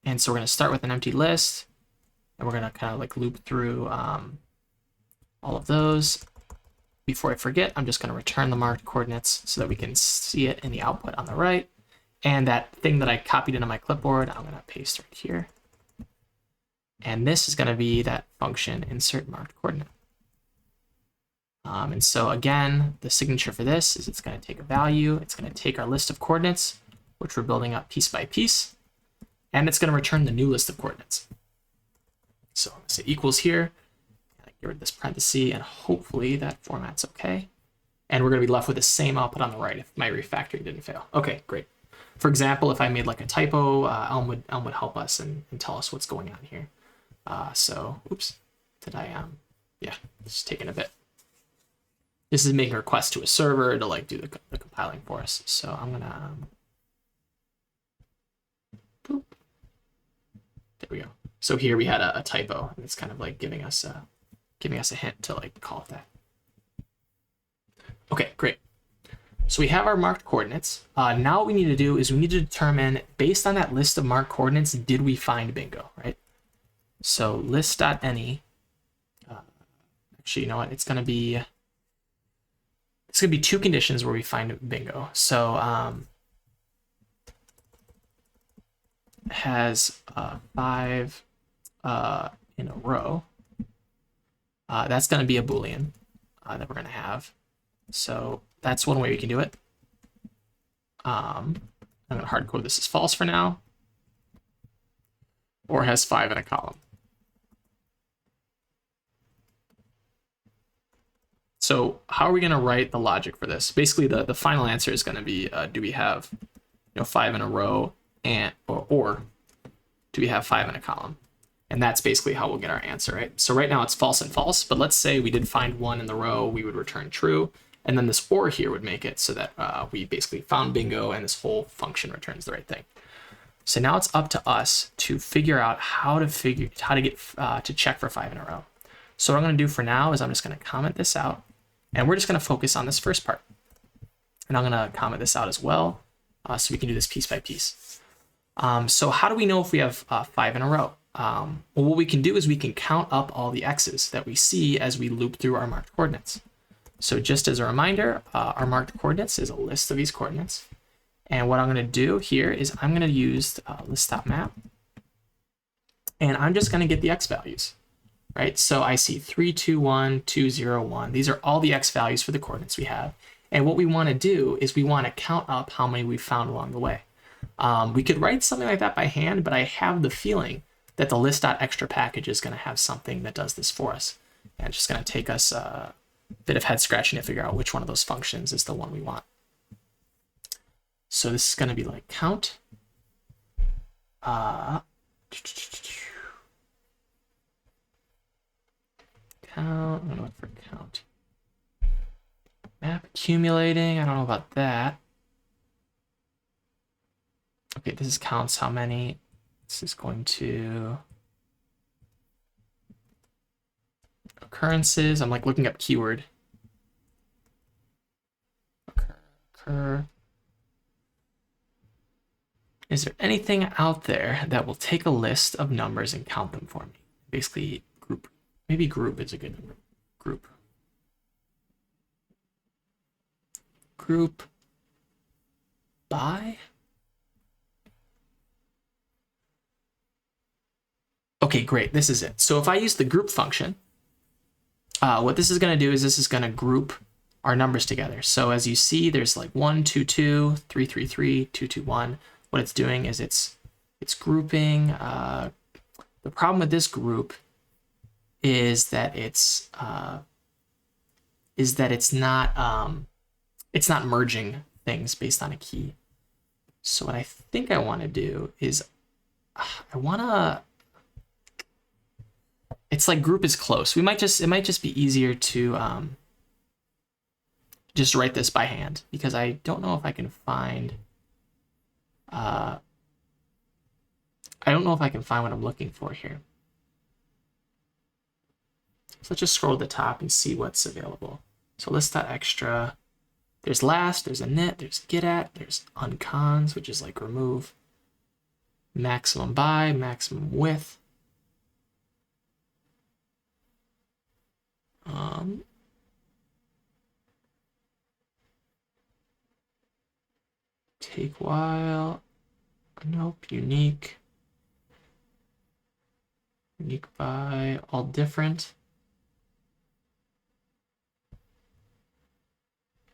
And so we're going to start with an empty list, and we're going to kind of like loop through all of those. Before I forget, I'm just going to return the marked coordinates so that we can see it in the output on the right. And that thing that I copied into my clipboard, I'm going to paste right here. And this is going to be that function insert marked coordinate. And so again, the signature for this is it's going to take a value. It's going to take our list of coordinates, which we're building up piece by piece. And it's going to return the new list of coordinates. So I'm going to say equals here. Get rid of this parenthesis, and hopefully that format's okay. And we're going to be left with the same output on the right if my refactoring didn't fail. Okay, great. For example, if I made like a typo, Elm would help us and tell us what's going on here. So, oops, did I, yeah, it's taking a bit. This is making a request to a server to like do the compiling for us. So I'm going to, boop. There we go. So here we had a typo, and it's kind of like giving us a hint to like call it that. Okay, great. So we have our marked coordinates. Now what we need to do is we need to determine, based on that list of marked coordinates, did we find bingo, right? So list.any, actually, you know what? It's gonna be 2 conditions where we find bingo. So has 5 in a row. That's going to be a Boolean that we're going to have. So that's one way we can do it. I'm going to hard code this as false for now. Or has 5 in a column. So how are we going to write the logic for this? Basically, the final answer is going to be, do we have 5 in a row, and or do we have 5 in a column? And that's basically how we'll get our answer, right? So right now it's false and false, but let's say we did find 1 in the row, we would return true. And then this or here would make it so that we basically found bingo and this whole function returns the right thing. So now it's up to us to figure out how to check for 5 in a row. So what I'm going to do for now is I'm just going to comment this out, and we're just going to focus on this first part. And I'm going to comment this out as well, so we can do this piece by piece. So how do we know if we have 5 in a row? Well, what we can do is we can count up all the x's that we see as we loop through our marked coordinates. So just as a reminder, our marked coordinates is a list of these coordinates. And what I'm going to do here is I'm going to use list.map. And I'm just going to get the x values, right? So I see 3, 2, 1, 2, 0, 1. These are all the x values for the coordinates we have. And what we want to do is we want to count up how many we found along the way. We could write something like that by hand, but I have the feeling that the list.extra package is going to have something that does this for us. And it's just going to take us a bit of head scratching to figure out which one of those functions is the one we want. So this is going to be like count. Count, I'm going to look for count. Map accumulating, I don't know about that. Okay, this is counts how many. This is going to occurrences. I'm like looking up keyword. Occur. Is there anything out there that will take a list of numbers and count them for me? Basically, group. Maybe group is a good number. Group. Group. by. Okay, great. This is it. So if I use the group function, what this is going to do is this is going to group our numbers together. So as you see, there's like 1, 2, 2, 3, 3, 3, 2, 2, 1. What it's doing is it's grouping. The problem with this group is that it's not merging things based on a key. So what I think I want to do is it's like group is close. It might just be easier to just write this by hand, because I don't know if I can find I don't know if I can find what I'm looking for here. So let's just scroll to the top and see what's available. So list.extra, there's last, there's init, there's get at, there's uncons, which is like remove, maximum by, maximum width. Take while, nope, unique by, all different.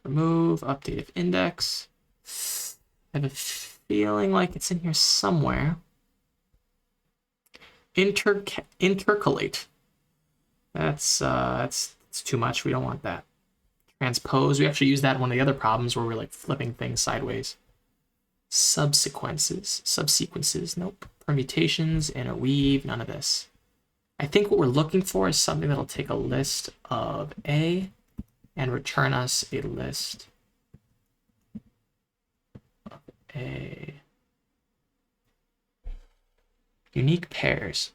Remove, update if index. I have a feeling like it's in here somewhere. Intercalate. That's too much. We don't want that. Transpose. We actually use that in one of the other problems where we're like flipping things sideways. Subsequences. Nope. Permutations, interweave. None of this. I think what we're looking for is something that'll take a list of A and return us a list of A. Unique pairs.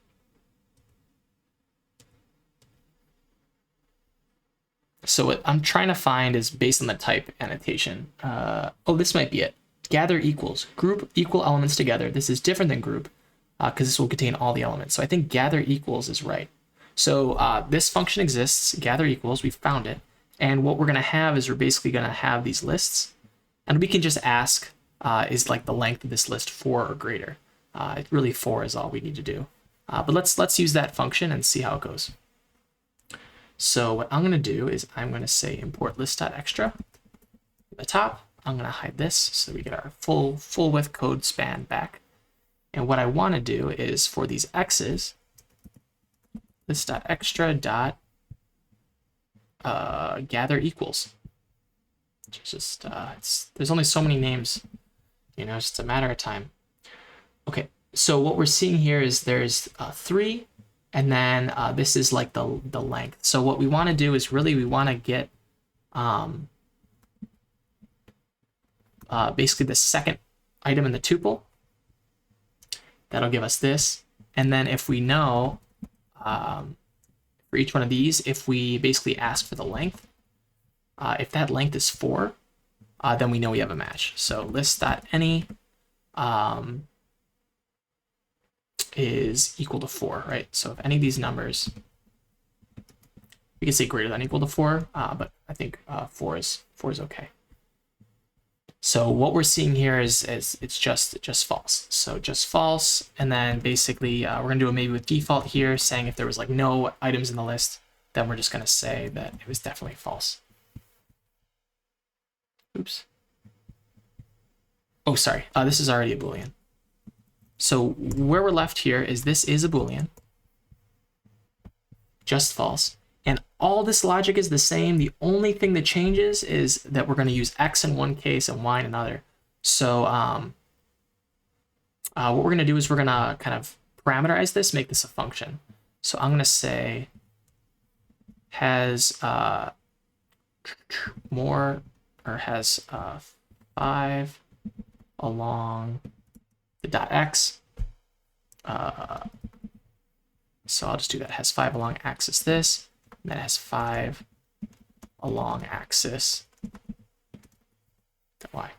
So what I'm trying to find is based on the type annotation. Oh, this might be it. Gather equals. Group equal elements together. This is different than group because this will contain all the elements. So I think gather equals is right. So this function exists, gather equals, we found it. And what we're going to have is we're basically going to have these lists. And we can just ask, is like the length of this list 4 or greater? Really 4 is all we need to do. But let's use that function and see how it goes. So what I'm going to do is I'm going to say import list.extra. At the top, I'm going to hide this so we get our full width code span back. And what I want to do is for these x's, list.extra dot gather equals. Just there's only so many names, it's just a matter of time. Okay, so what we're seeing here is there's 3, and then this is like the length. So what we want to do is really we want to get basically the second item in the tuple. That'll give us this. And then if we know for each one of these, if we basically ask for the length, if that length is 4, then we know we have a match. So list.any is equal to 4, right? So if any of these numbers, we can say greater than or equal to 4, but I think 4 is okay. So what we're seeing here is it's just false. So just false, and then basically we're gonna do it maybe with default here, saying if there was like no items in the list, then we're just gonna say that it was definitely false. Oops. Oh, sorry. This is already a Boolean. So where we're left here is this is a Boolean, just false. And all this logic is the same. The only thing that changes is that we're going to use X in one case and Y in another. So what we're going to do is we're going to kind of parameterize this, make this a function. So I'm going to say has more, or has 5 along the dot X. So I'll just do that. Has 5 along axis this. And that has 5 along axis y.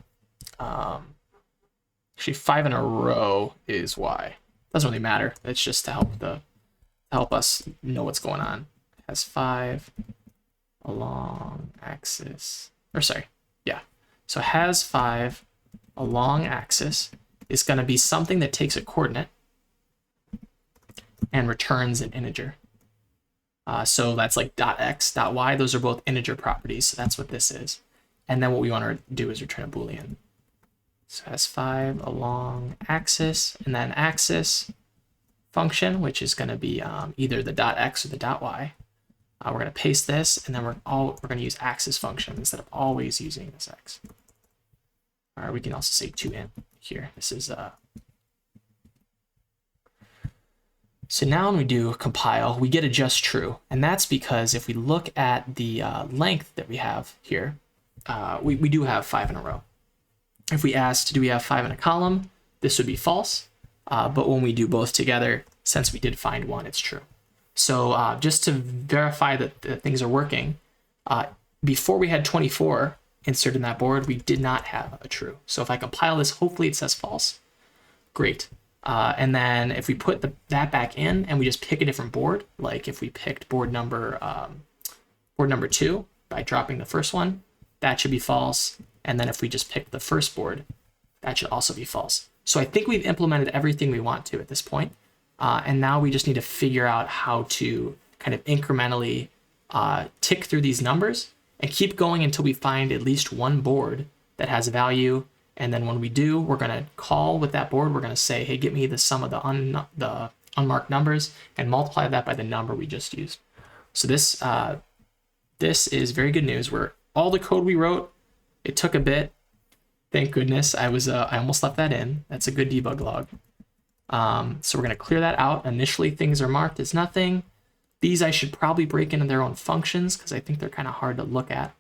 Actually, 5 in a row is y. Doesn't really matter. It's just to help us know what's going on. It has 5 along axis, or sorry, yeah. So it has 5 along axis is going to be something that takes a coordinate and returns an integer. So that's like .x, .y. Those are both integer properties. So that's what this is. And then what we want to do is return a Boolean. So S5 along axis, and then axis function, which is going to be either the .x or the .y. We're going to paste this, and then we're going to use axis function instead of always using this x. Or we can also say toInt here. This is So now when we do compile, we get a just true, and that's because if we look at the length that we have here, we do have 5 in a row. If we asked, do we have 5 in a column, this would be false. But when we do both together, since we did find 1, it's true. So just to verify that things are working, before we had 24 inserted in that board, we did not have a true. So if I compile this, hopefully it says false. Great. And then if we put that back in and we just pick a different board, like if we picked board number 2 by dropping the first one, that should be false. And then if we just pick the first board, that should also be false. So I think we've implemented everything we want to at this point. And now we just need to figure out how to kind of incrementally tick through these numbers and keep going until we find at least one board that has a value. And then when we do, we're going to call with that board. We're going to say, hey, get me the sum of the unmarked numbers and multiply that by the number we just used. So this is very good news. Where all the code we wrote, it took a bit. Thank goodness. I almost left that in. That's a good debug log. So we're going to clear that out. Initially, things are marked as nothing. These I should probably break into their own functions because I think they're kind of hard to look at.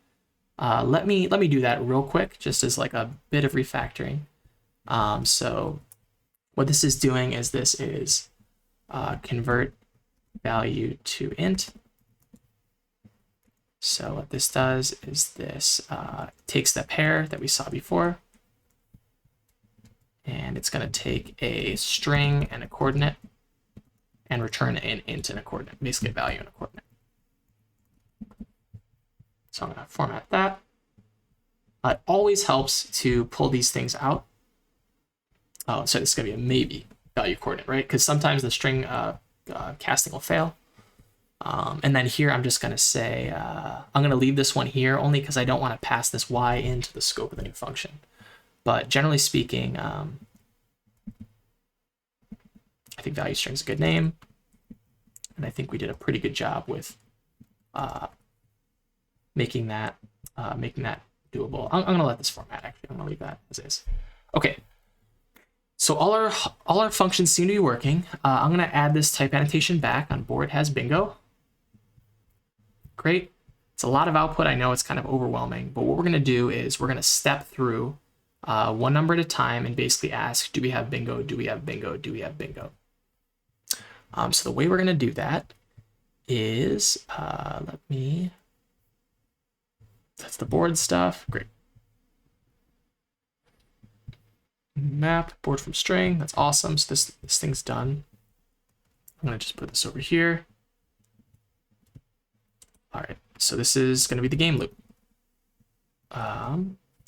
Let me do that real quick, just as like a bit of refactoring. So what this is doing is this is convert value to int. So what this does is this takes the pair that we saw before, and it's going to take a string and a coordinate and return an int and a coordinate, basically a value and a coordinate. So I'm going to format that. It always helps to pull these things out. Oh, so this is going to be a maybe value coordinate, right? Because sometimes the string casting will fail. And then here I'm just going to say, I'm going to leave this one here only because I don't want to pass this y into the scope of the new function. But generally speaking, I think value string is a good name. And I think we did a pretty good job with making that doable. I'm going to let this format, actually. I'm going to leave that as is. Okay. So all our functions seem to be working. I'm going to add this type annotation back on board has bingo. Great. It's a lot of output. I know it's kind of overwhelming, but what we're going to do is we're going to step through one number at a time and basically ask, do we have bingo? Do we have bingo? Do we have bingo? So the way we're going to do that is, that's the board stuff. Great. Map board from string. That's awesome. So this thing's done. I'm going to just put this over here. All right, so this is going to be the game loop.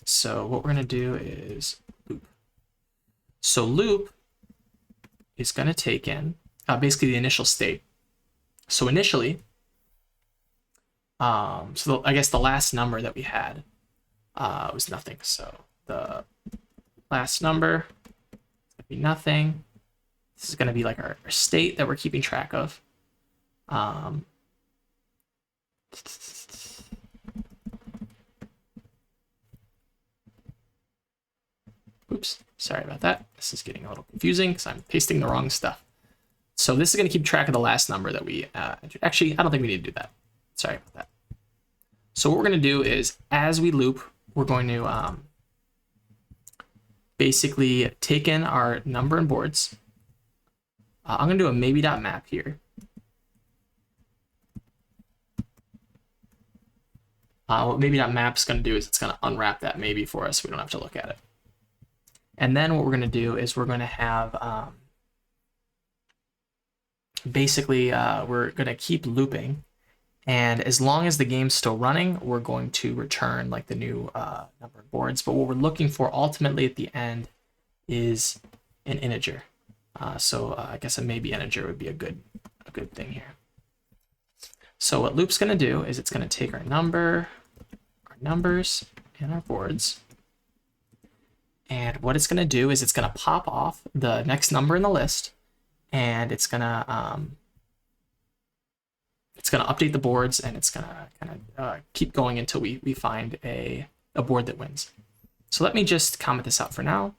So what we're going to do is loop. So loop is going to take in basically the initial state. So initially, I guess the last number that we had was nothing. So the last number is going to be nothing. This is going to be like our state that we're keeping track of. Oops, sorry about that. This is getting a little confusing because I'm pasting the wrong stuff. So this is going to keep track of the last number that we actually, I don't think we need to do that. Sorry about that. So what we're going to do is, as we loop, we're going to basically take in our number and boards. I'm going to do a maybe.map here. What maybe.map is going to do is it's going to unwrap that maybe for us. So we don't have to look at it. And then what we're going to do is we're going to have basically we're going to keep looping, And as long as the game's still running, we're going to return like the new number of boards. But what we're looking for ultimately at the end is an integer. So I guess a maybe integer would be a good thing here. So what loop's going to do is it's going to take our number, our numbers, and our boards. And what it's going to do is it's going to pop off the next number in the list, and it's going to update the boards, and it's going to kind of keep going until we find a board that wins. So let me just comment this out for now.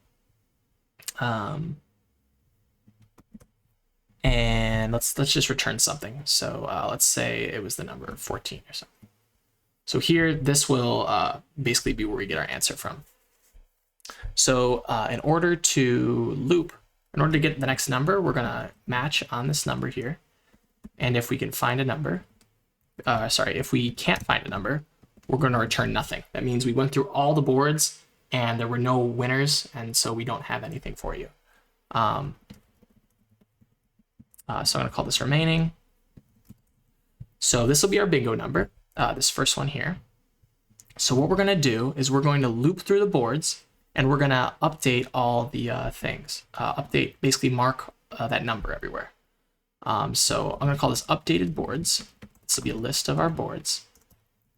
And let's just return something. So let's say it was the number 14 or something. So here, this will basically be where we get our answer from. So in order to loop, in order to get the next number, we're going to match on this number here. And if we can find a number, if we can't find a number, we're going to return nothing. That means we went through all the boards and there were no winners, and so we don't have anything for you. So I'm going to call this remaining. So this will be our bingo number, this first one here. So what we're going to do is we're going to loop through the boards, and we're going to update all the things. Basically mark that number everywhere. So I'm going to call this updated boards. This will be a list of our boards.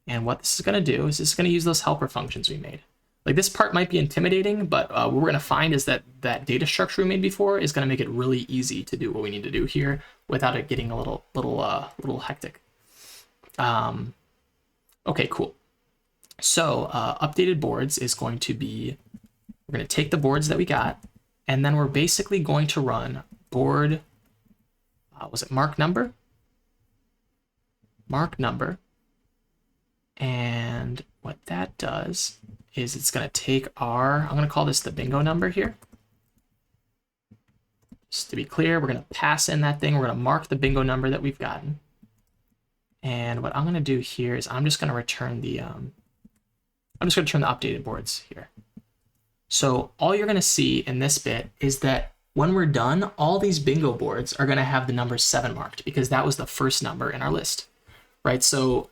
And what this is going to do is it's going to use those helper functions we made. Like, this part might be intimidating, but what we're going to find is that data structure we made before is going to make it really easy to do what we need to do here without it getting a little hectic. Okay, cool. So updated boards is going to be, we're going to take the boards that we got, and then we're basically going to run board, was it mark number? Mark number. And what that does is it's going to take I'm going to call this the bingo number here. Just to be clear, we're going to pass in that thing. We're going to mark the bingo number that we've gotten. And what I'm going to do here is I'm just going to return the updated boards here. So all you're going to see in this bit is that when we're done, all these bingo boards are going to have the number 7 marked because that was the first number in our list, right? So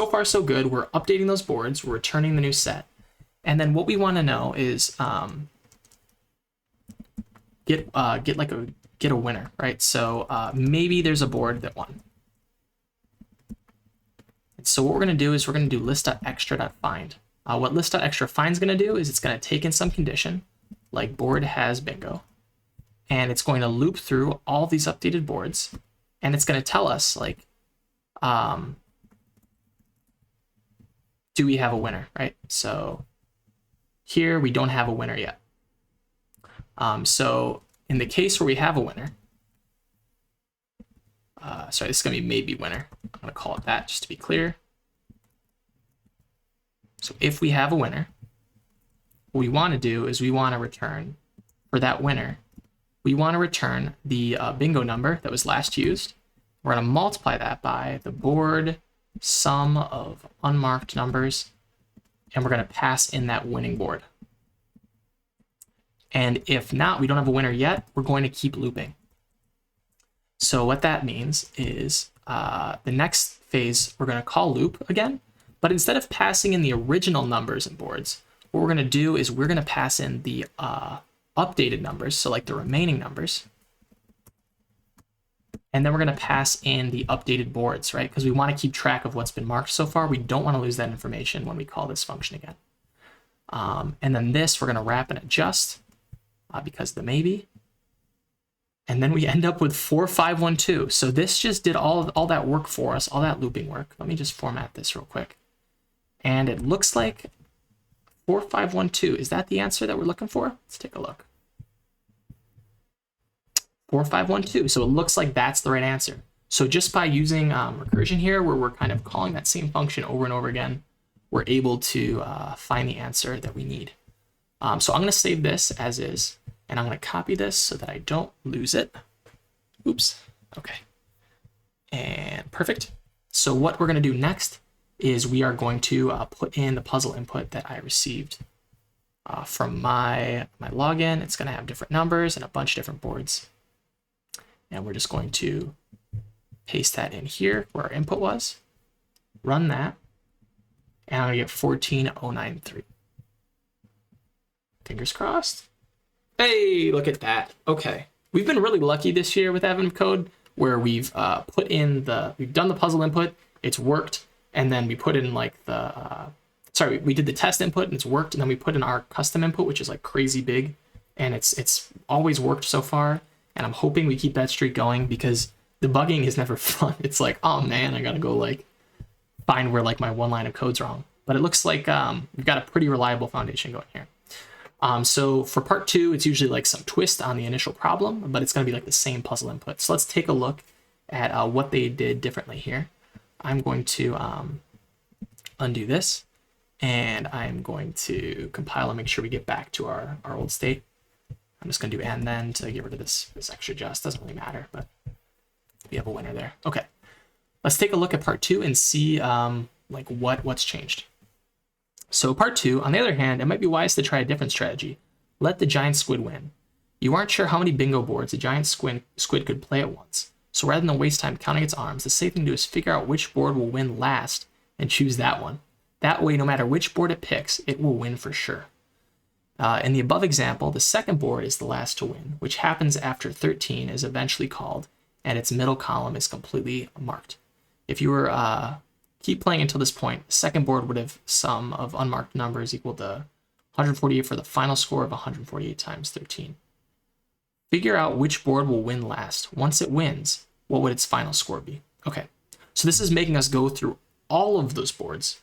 far so good. We're updating those boards. We're returning the new set. And then what we want to know is get a winner, right? So maybe there's a board that won. And so what we're going to do is we're going to do list.extra.find. What list.extra.find is going to do is it's going to take in some condition, like board has bingo, and it's going to loop through all these updated boards, and it's going to tell us, like, do we have a winner, right? So here we don't have a winner yet. So in the case where we have a winner, this is going to be maybe winner. I'm going to call it that just to be clear. So if we have a winner, what we want to do is we want to return, for that winner, we want to return the bingo number that was last used. We're going to multiply that by the board sum of unmarked numbers, and we're going to pass in that winning board. And if not, we don't have a winner yet, we're going to keep looping. So what that means is the next phase, we're going to call loop again, but instead of passing in the original numbers and boards, what we're going to do is we're going to pass in the updated numbers, so like the remaining numbers, and then we're going to pass in the updated boards, right? Because we want to keep track of what's been marked so far. We don't want to lose that information when we call this function again. And then this, we're going to wrap and adjust because of the maybe. And then we end up with 4512. So this just did all that work for us, all that looping work. Let me just format this real quick. And it looks like 4512. Is that the answer that we're looking for? Let's take a look. 4512. So it looks like that's the right answer. So just by using recursion here, where we're kind of calling that same function over and over again, we're able to find the answer that we need. So I'm going to save this as is, and I'm going to copy this so that I don't lose it. Oops. Okay. And perfect. So what we're going to do next is we are going to put in the puzzle input that I received from my login. It's going to have different numbers and a bunch of different boards. And we're just going to paste that in here where our input was. run that, and I'm gonna get 14093. Fingers crossed. Hey, look at that. Okay. We've been really lucky this year with Advent of Code, where we've we've done the puzzle input, it's worked, and then we put in like we did the test input and it's worked, and then we put in our custom input, which is like crazy big, and it's always worked so far, and I'm hoping we keep that streak going because debugging is never fun. It's like, oh man, I gotta go like find where like my one line of code's wrong. But it looks like we've got a pretty reliable foundation going here. So for part 2, it's usually like some twist on the initial problem, but it's going to be like the same puzzle input. So let's take a look at what they did differently here. I'm going to undo this, and I'm going to compile and make sure we get back to our old state. I'm just going to do and then to get rid of this extra just. Doesn't really matter, but we have a winner there. Okay, let's take a look at part 2 and see like what's changed. So part 2, on the other hand, it might be wise to try a different strategy. Let the giant squid win. You aren't sure how many bingo boards a giant squid could play at once. So rather than waste time counting its arms, the safe thing to do is figure out which board will win last and choose that one. That way, no matter which board it picks, it will win for sure. In the above example, the second board is the last to win, which happens after 13 is eventually called and its middle column is completely marked. If you were keep playing until this point, the second board would have sum of unmarked numbers equal to 148 for the final score of 148 times 13. Figure out which board will win last. Once it wins, what would its final score be? Okay, so this is making us go through all of those boards,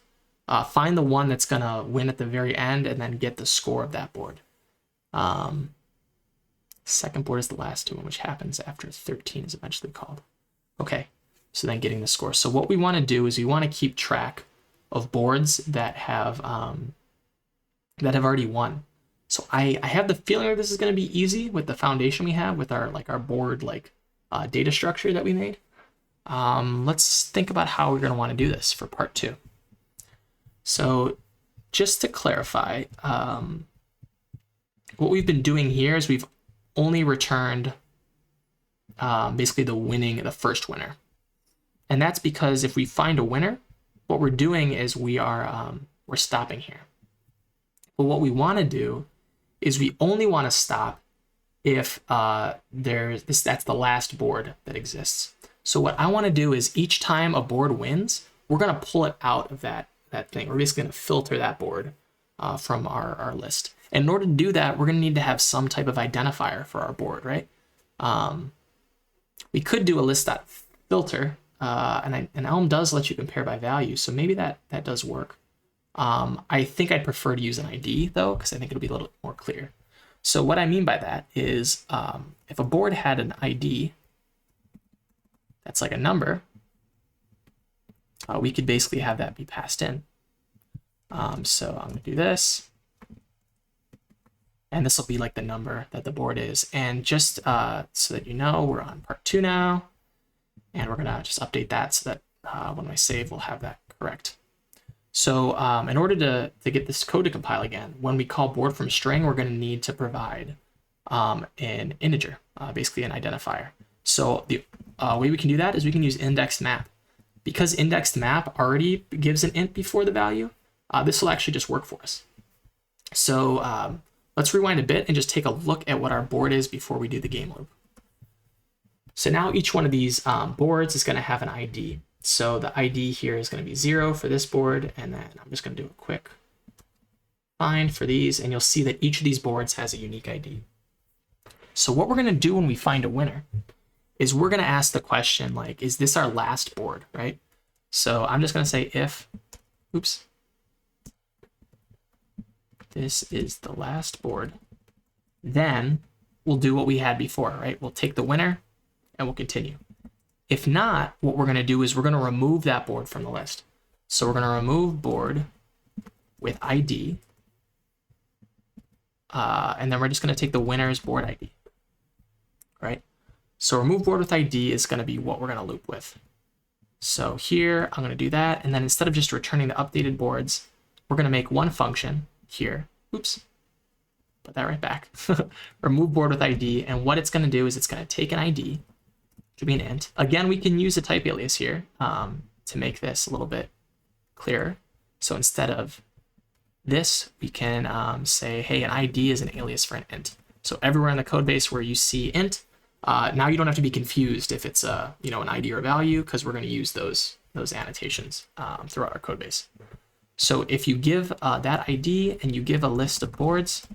find the one that's gonna win at the very end, and then get the score of that board. Second board is the last one, which happens after 13 is eventually called. Okay. So then getting the score. So what we want to do is we want to keep track of boards that have already won. So I have the feeling that this is going to be easy with the foundation we have with our board data structure that we made. Let's think about how we're going to want to do this for part 2. So just to clarify, what we've been doing here is we've only returned basically the first winner. And that's because if we find a winner, what we're doing is we're stopping here. But what we want to do is we only want to stop if that's the last board that exists. So what I want to do is each time a board wins, we're going to pull it out of that thing. We're basically going to filter that board from our list. And in order to do that, we're going to need to have some type of identifier for our board, right? We could do a list.filter. And Elm does let you compare by value, so maybe that does work. I think I'd prefer to use an ID, though, because I think it'll be a little more clear. So what I mean by that is if a board had an ID that's like a number, we could basically have that be passed in. So I'm going to do this. And this will be like the number that the board is. And just so that you know, we're on part 2 now. And we're going to just update that so that when I save, we'll have that correct. So in order to get this code to compile again, when we call board from string, we're going to need to provide an integer, basically an identifier. So the way we can do that is we can use indexed map. Because indexed map already gives an int before the value, this will actually just work for us. So let's rewind a bit and just take a look at what our board is before we do the game loop. So now each one of these boards is going to have an ID. So the ID here is going to be 0 for this board, and then I'm just going to do a quick find for these, and you'll see that each of these boards has a unique ID. So what we're going to do when we find a winner is we're going to ask the question, like, is this our last board, right? So I'm just going to say if, this is the last board, then we'll do what we had before, right? We'll take the winner, and we'll continue. If not, what we're going to do is we're going to remove that board from the list. So we're going to remove board with ID, and then we're just going to take the winner's board ID, right? So remove board with ID is going to be what we're going to loop with. So here, I'm going to do that, and then instead of just returning the updated boards, we're going to make one function here. Put that right back. Remove board with ID, and what it's going to do is it's going to take an ID, to be an int. Again, we can use a type alias here to make this a little bit clearer. So instead of this, we can say, hey, an ID is an alias for an int. So everywhere in the code base where you see int, now you don't have to be confused if it's a an ID or a value, because we're going to use those annotations throughout our code base. So if you give that ID and you give a list of boards,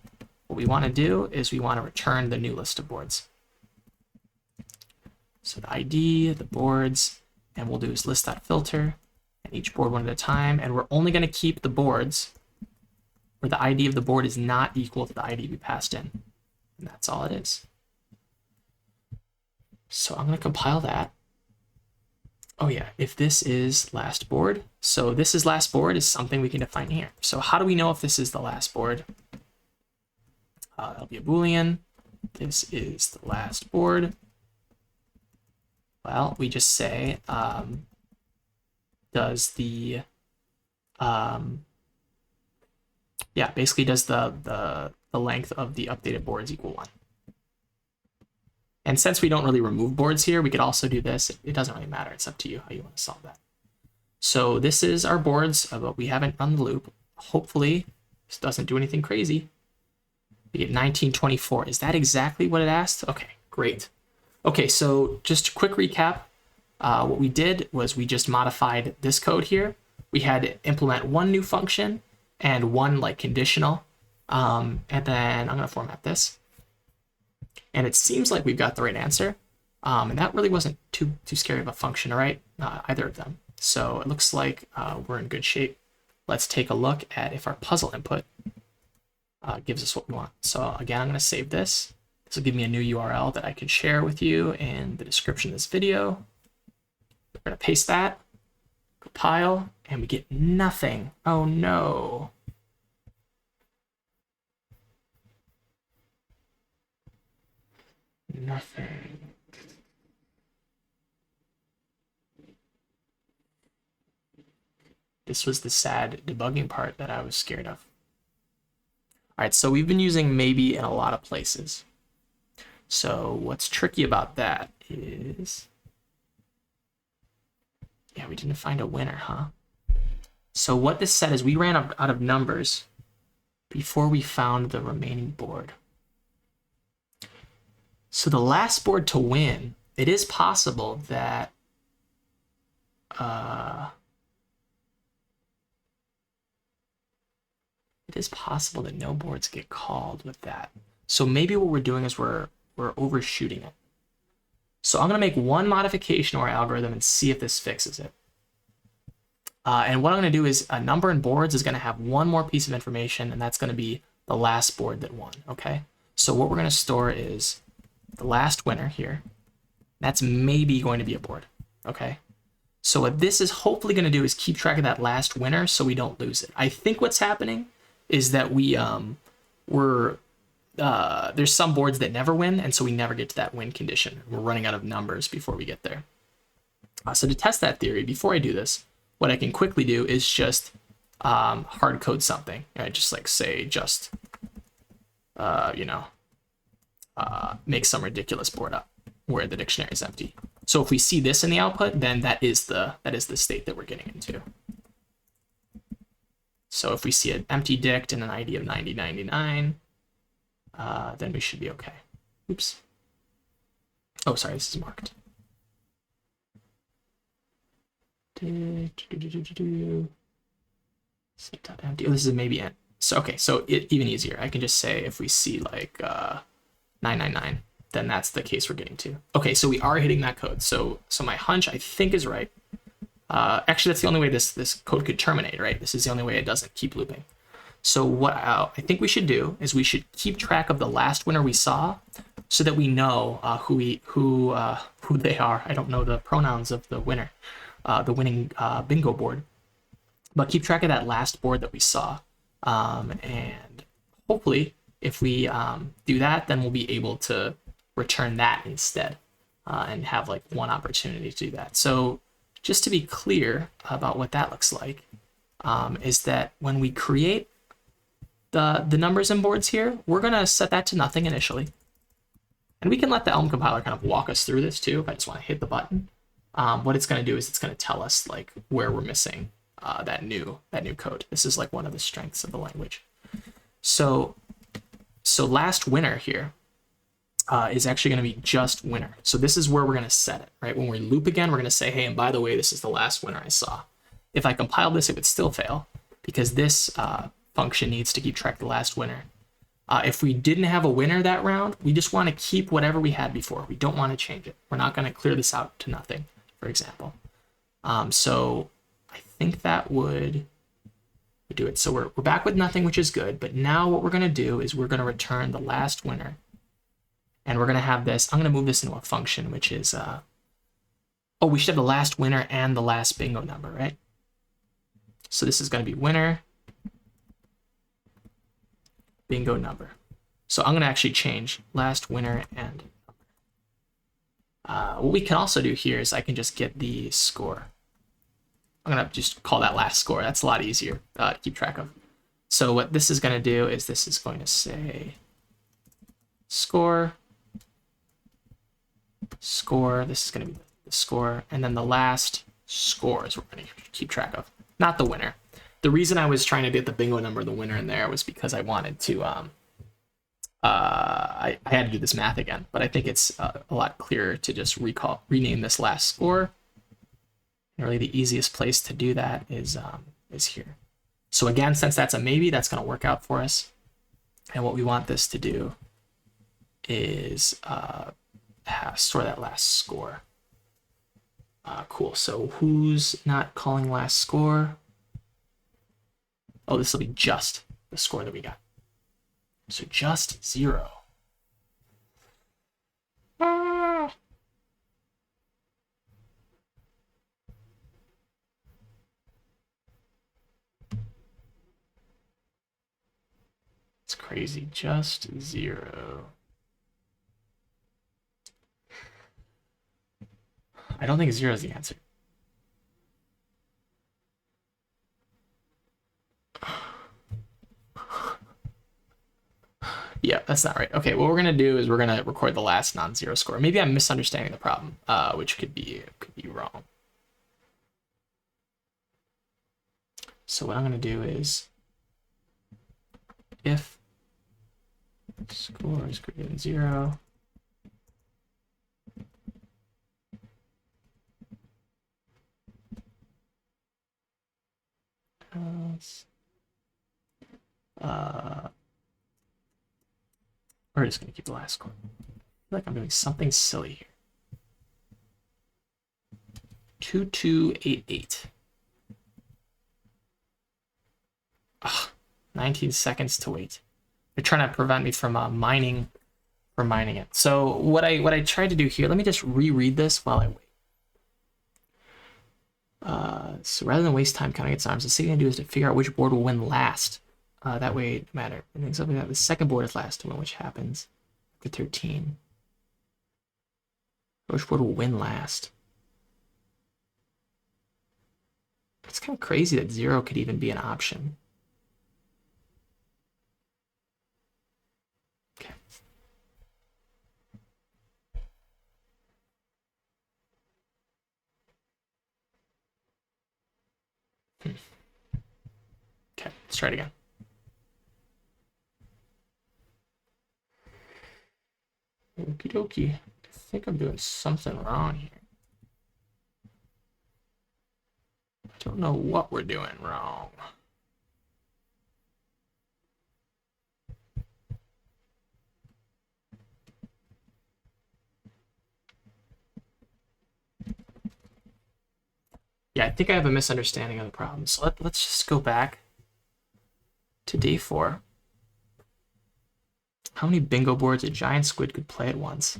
what we want to do is we want to return the new list of boards. So the ID, the boards, and we'll do is list.filter, and each board one at a time. And we're only going to keep the boards where the ID of the board is not equal to the ID we passed in. And that's all it is. So I'm going to compile that. Oh yeah, if this is last board. So this is last board is something we can define here. So how do we know if this is the last board? That'll be a Boolean. This is the last board. Well, we just say, does the, basically does the length of the updated boards equal 1? And since we don't really remove boards here, we could also do this. It doesn't really matter. It's up to you how you want to solve that. So this is our boards, but we haven't run the loop. Hopefully this doesn't do anything crazy. We get 1924. Is that exactly what it asked? Okay, great. Okay, so just a quick recap. What we did was we just modified this code here. We had to implement one new function and one conditional. And then I'm going to format this. And it seems like we've got the right answer. And that really wasn't too scary of a function, right? Either of them. So it looks like we're in good shape. Let's take a look at if our puzzle input gives us what we want. So again, I'm going to save this. This will give me a new URL that I can share with you in the description of this video. We're going to paste that, compile, and we get nothing. Oh no. Nothing. This was the sad debugging part that I was scared of. All right, so we've been using maybe in a lot of places. So what's tricky about that is, yeah, we didn't find a winner, huh? So what this said is we ran out of numbers before we found the remaining board. So the last board to win, it is possible that no boards get called with that. So maybe what we're doing is we're overshooting it. So I'm going to make one modification to our algorithm and see if this fixes it. And what I'm going to do is a number in boards is going to have one more piece of information, and that's going to be the last board that won, okay? So what we're going to store is the last winner here. That's maybe going to be a board, okay? So what this is hopefully going to do is keep track of that last winner so we don't lose it. I think what's happening is that there's some boards that never win, and so we never get to that win condition. We're running out of numbers before we get there. So to test that theory, before I do this, what I can quickly do is just hard code something. Right? Just say make some ridiculous board up where the dictionary is empty. So if we see this in the output, then that is the state that we're getting into. So if we see an empty dict and an ID of 9099, then we should be okay. Oops. Oh, sorry, this is marked. Set.empty. Oh, this is maybe int. So okay, so even easier. I can just say if we see 999, then that's the case we're getting to. Okay, so we are hitting that code. So my hunch, I think, is right. Actually, that's the only way this code could terminate, right? This is the only way it doesn't keep looping. So what I think we should do is we should keep track of the last winner we saw, so that we know who they are. I don't know the pronouns of the winner, the winning bingo board, but keep track of that last board that we saw, and hopefully, if we do that, then we'll be able to return that instead, and have one opportunity to do that. So just to be clear about what that looks like, is that when we create the numbers and boards here, we're going to set that to nothing initially. And we can let the Elm compiler kind of walk us through this too, if I just want to hit the button. What it's going to do is it's going to tell us where we're missing that new code. This is like one of the strengths of the language. So last winner here is actually going to be just winner. So this is where we're going to set it, right? When we loop again, we're going to say, hey, and by the way, this is the last winner I saw. If I compile this, it would still fail because this function needs to keep track of the last winner. If we didn't have a winner that round, we just want to keep whatever we had before. We don't want to change it. We're not going to clear this out to nothing, for example. So I think that would do it. So we're back with nothing, which is good. But now what we're going to do is we're going to return the last winner. And we're going to have this. I'm going to move this into a function, which is, we should have the last winner and the last bingo number, right? So this is going to be winner, bingo number. So I'm going to actually change last winner and number. What we can also do here is I can just get the score. I'm going to just call that last score. That's a lot easier to keep track of. So what this is going to do is this is going to say score. This is going to be the score, and then the last score is what we're going to keep track of, not the winner. The reason I was trying to get the bingo number, the winner in there, was because I wanted to I had to do this math again, but I think it's a lot clearer to just rename this last score. And really the easiest place to do that is here. So again, since that's a maybe, that's going to work out for us. And what we want this to do is store that last score. Cool. So who's not calling last score? Oh, this will be just the score that we got. So just 0. It's crazy. Just 0. I don't think 0 is the answer. Yeah, that's not right. Okay, what we're gonna do is we're gonna record the last non-zero score. Maybe I'm misunderstanding the problem, which could be wrong. So what I'm gonna do is if score is greater than 0, we're just going to keep the last score. I feel like I'm doing something silly here. 2288. 19 seconds to wait. They're trying to prevent me from mining it. So what I tried to do here, let me just reread this while I wait. So rather than waste time counting its arms, the thing to do is to figure out which board will win last. That way it doesn't matter. And then something like that, the second board is last to win, which happens after 13. Which board will win last? It's kind of crazy that 0 could even be an option. Okay. Okay, let's try it again. Okie dokie. I think I'm doing something wrong here. I don't know what we're doing wrong. Yeah, I think I have a misunderstanding of the problem. So let's just go back to day 4. How many bingo boards a giant squid could play at once?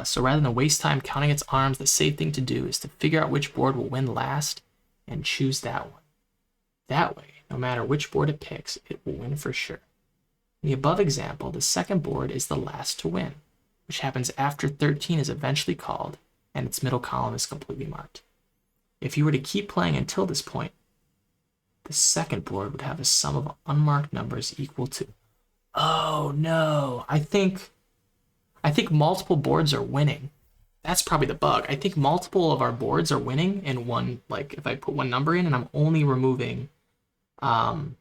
So rather than waste time counting its arms, the safe thing to do is to figure out which board will win last and choose that one. That way, no matter which board it picks, it will win for sure. In the above example, the second board is the last to win, which happens after 13 is eventually called and its middle column is completely marked. If you were to keep playing until this point, the second board would have a sum of unmarked numbers equal to... Oh no, I think multiple boards are winning. That's probably the bug. I think multiple of our boards are winning in one, like if I put one number in and I'm only removing one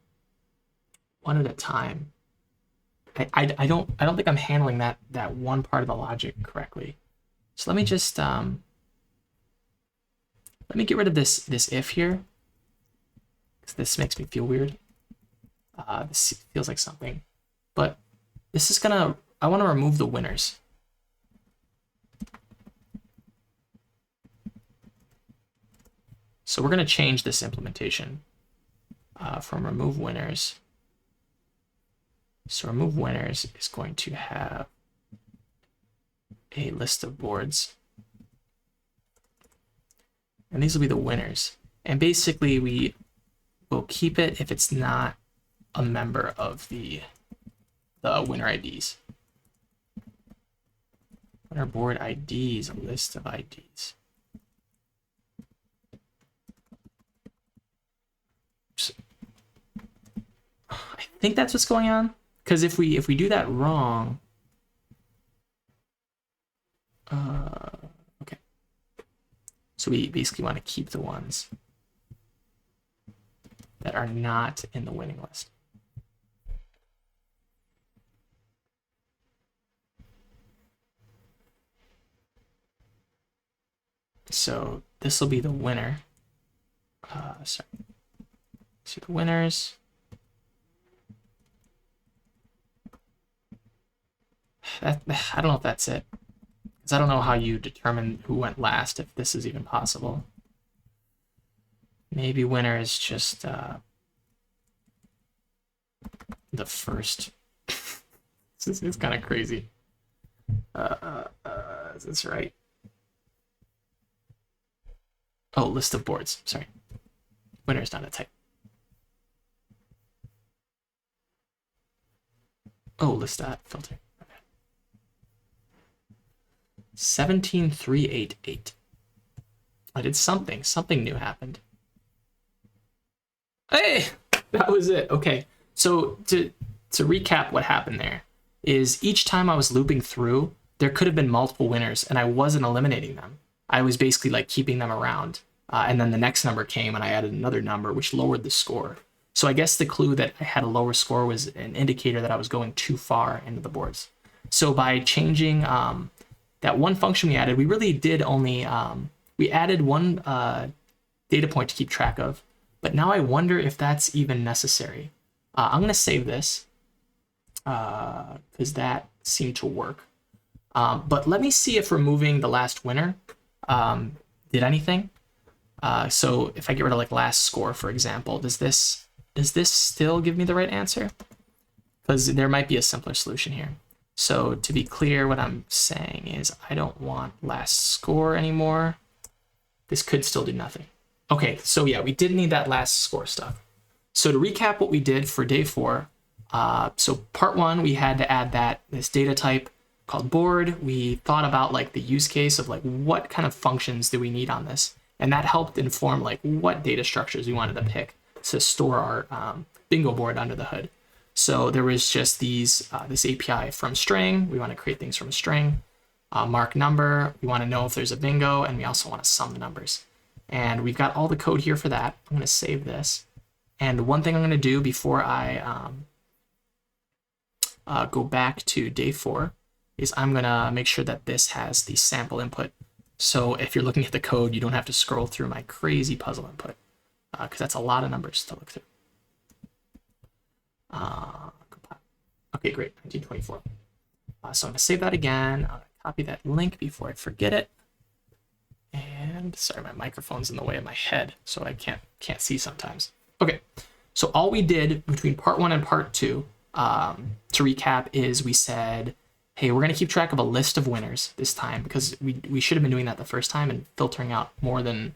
at a time. I don't think I'm handling that one part of the logic correctly. So let me just let me get rid of this if here, because this makes me feel weird. This feels like something, but this is gonna, I want to remove the winners. So we're gonna change this implementation from remove winners. So remove winners is going to have a list of boards, and these will be the winners. And basically we will keep it if it's not a member of the winner IDs. Winner board IDs, a list of IDs. I think that's what's going on, because if we do that wrong, okay. So we basically want to keep the ones that are not in the winning list. So this will be the winner. Sorry. See the winners. I don't know if that's it, because I don't know how you determine who went last, if this is even possible. Maybe winner is just the first. This is kind of crazy. Is this right? Oh, list of boards. Sorry. Winner is not a type. Oh, list that filter. 17388. I did something. Something new happened. Hey, that was it. Okay. So to recap what happened there is each time I was looping through, there could have been multiple winners and I wasn't eliminating them. I was basically like keeping them around. And then the next number came and I added another number, which lowered the score. So I guess the clue that I had a lower score was an indicator that I was going too far into the boards. So by changing that one function we added, we really did only, we added one data point to keep track of, but now I wonder if that's even necessary. I'm gonna save this because that seemed to work. But let me see if removing the last winner did anything. So if I get rid of like last score, for example, does this still give me the right answer? Because there might be a simpler solution here. So to be clear, what I'm saying is I don't want last score anymore. This could still do nothing. Okay, so yeah, we did need that last score stuff. So to recap what we did for day 4, so part 1, we had to add this data type called board. We thought about like the use case of like what kind of functions do we need on this, and that helped inform like what data structures we wanted to pick to store our bingo board under the hood. So there was just this API from string. We want to create things from a string. Mark number. We want to know if there's a bingo, and we also want to sum the numbers. And we've got all the code here for that. I'm going to save this. And one thing I'm going to do before I go back to day 4 is I'm going to make sure that this has the sample input. So if you're looking at the code, you don't have to scroll through my crazy puzzle input, because that's a lot of numbers to look through. Okay, great, 1924. So I'm gonna save that again. I'm gonna copy that link before I forget it. And sorry, my microphone's in the way of my head, so I can't see sometimes. Okay, so all we did between part 1 and part 2, to recap, is we said, hey, we're gonna keep track of a list of winners this time, because we should have been doing that the first time and filtering out more than,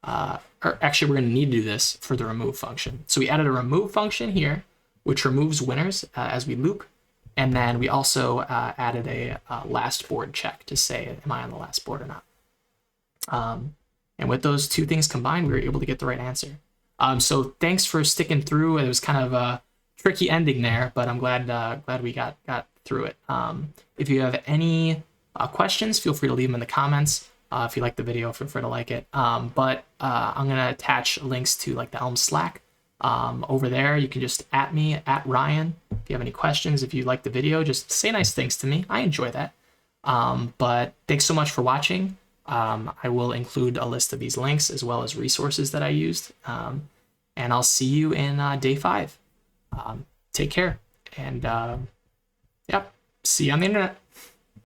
or actually we're gonna need to do this for the remove function. So we added a remove function here, which removes winners as we loop. And then we also added a last board check to say, am I on the last board or not? And with those two things combined, we were able to get the right answer. So thanks for sticking through. It was kind of a tricky ending there, but I'm glad we got through it. If you have any questions, feel free to leave them in the comments. If you like the video, feel free to like it. But I'm gonna attach links to like the Elm Slack over there. You can just at me at Ryan if you have any questions. If you like the video, just say nice things to me. I enjoy that. But thanks so much for watching. I will include a list of these links as well as resources that I used. And I'll see you in day 5. Take care, and yep, see you on the internet.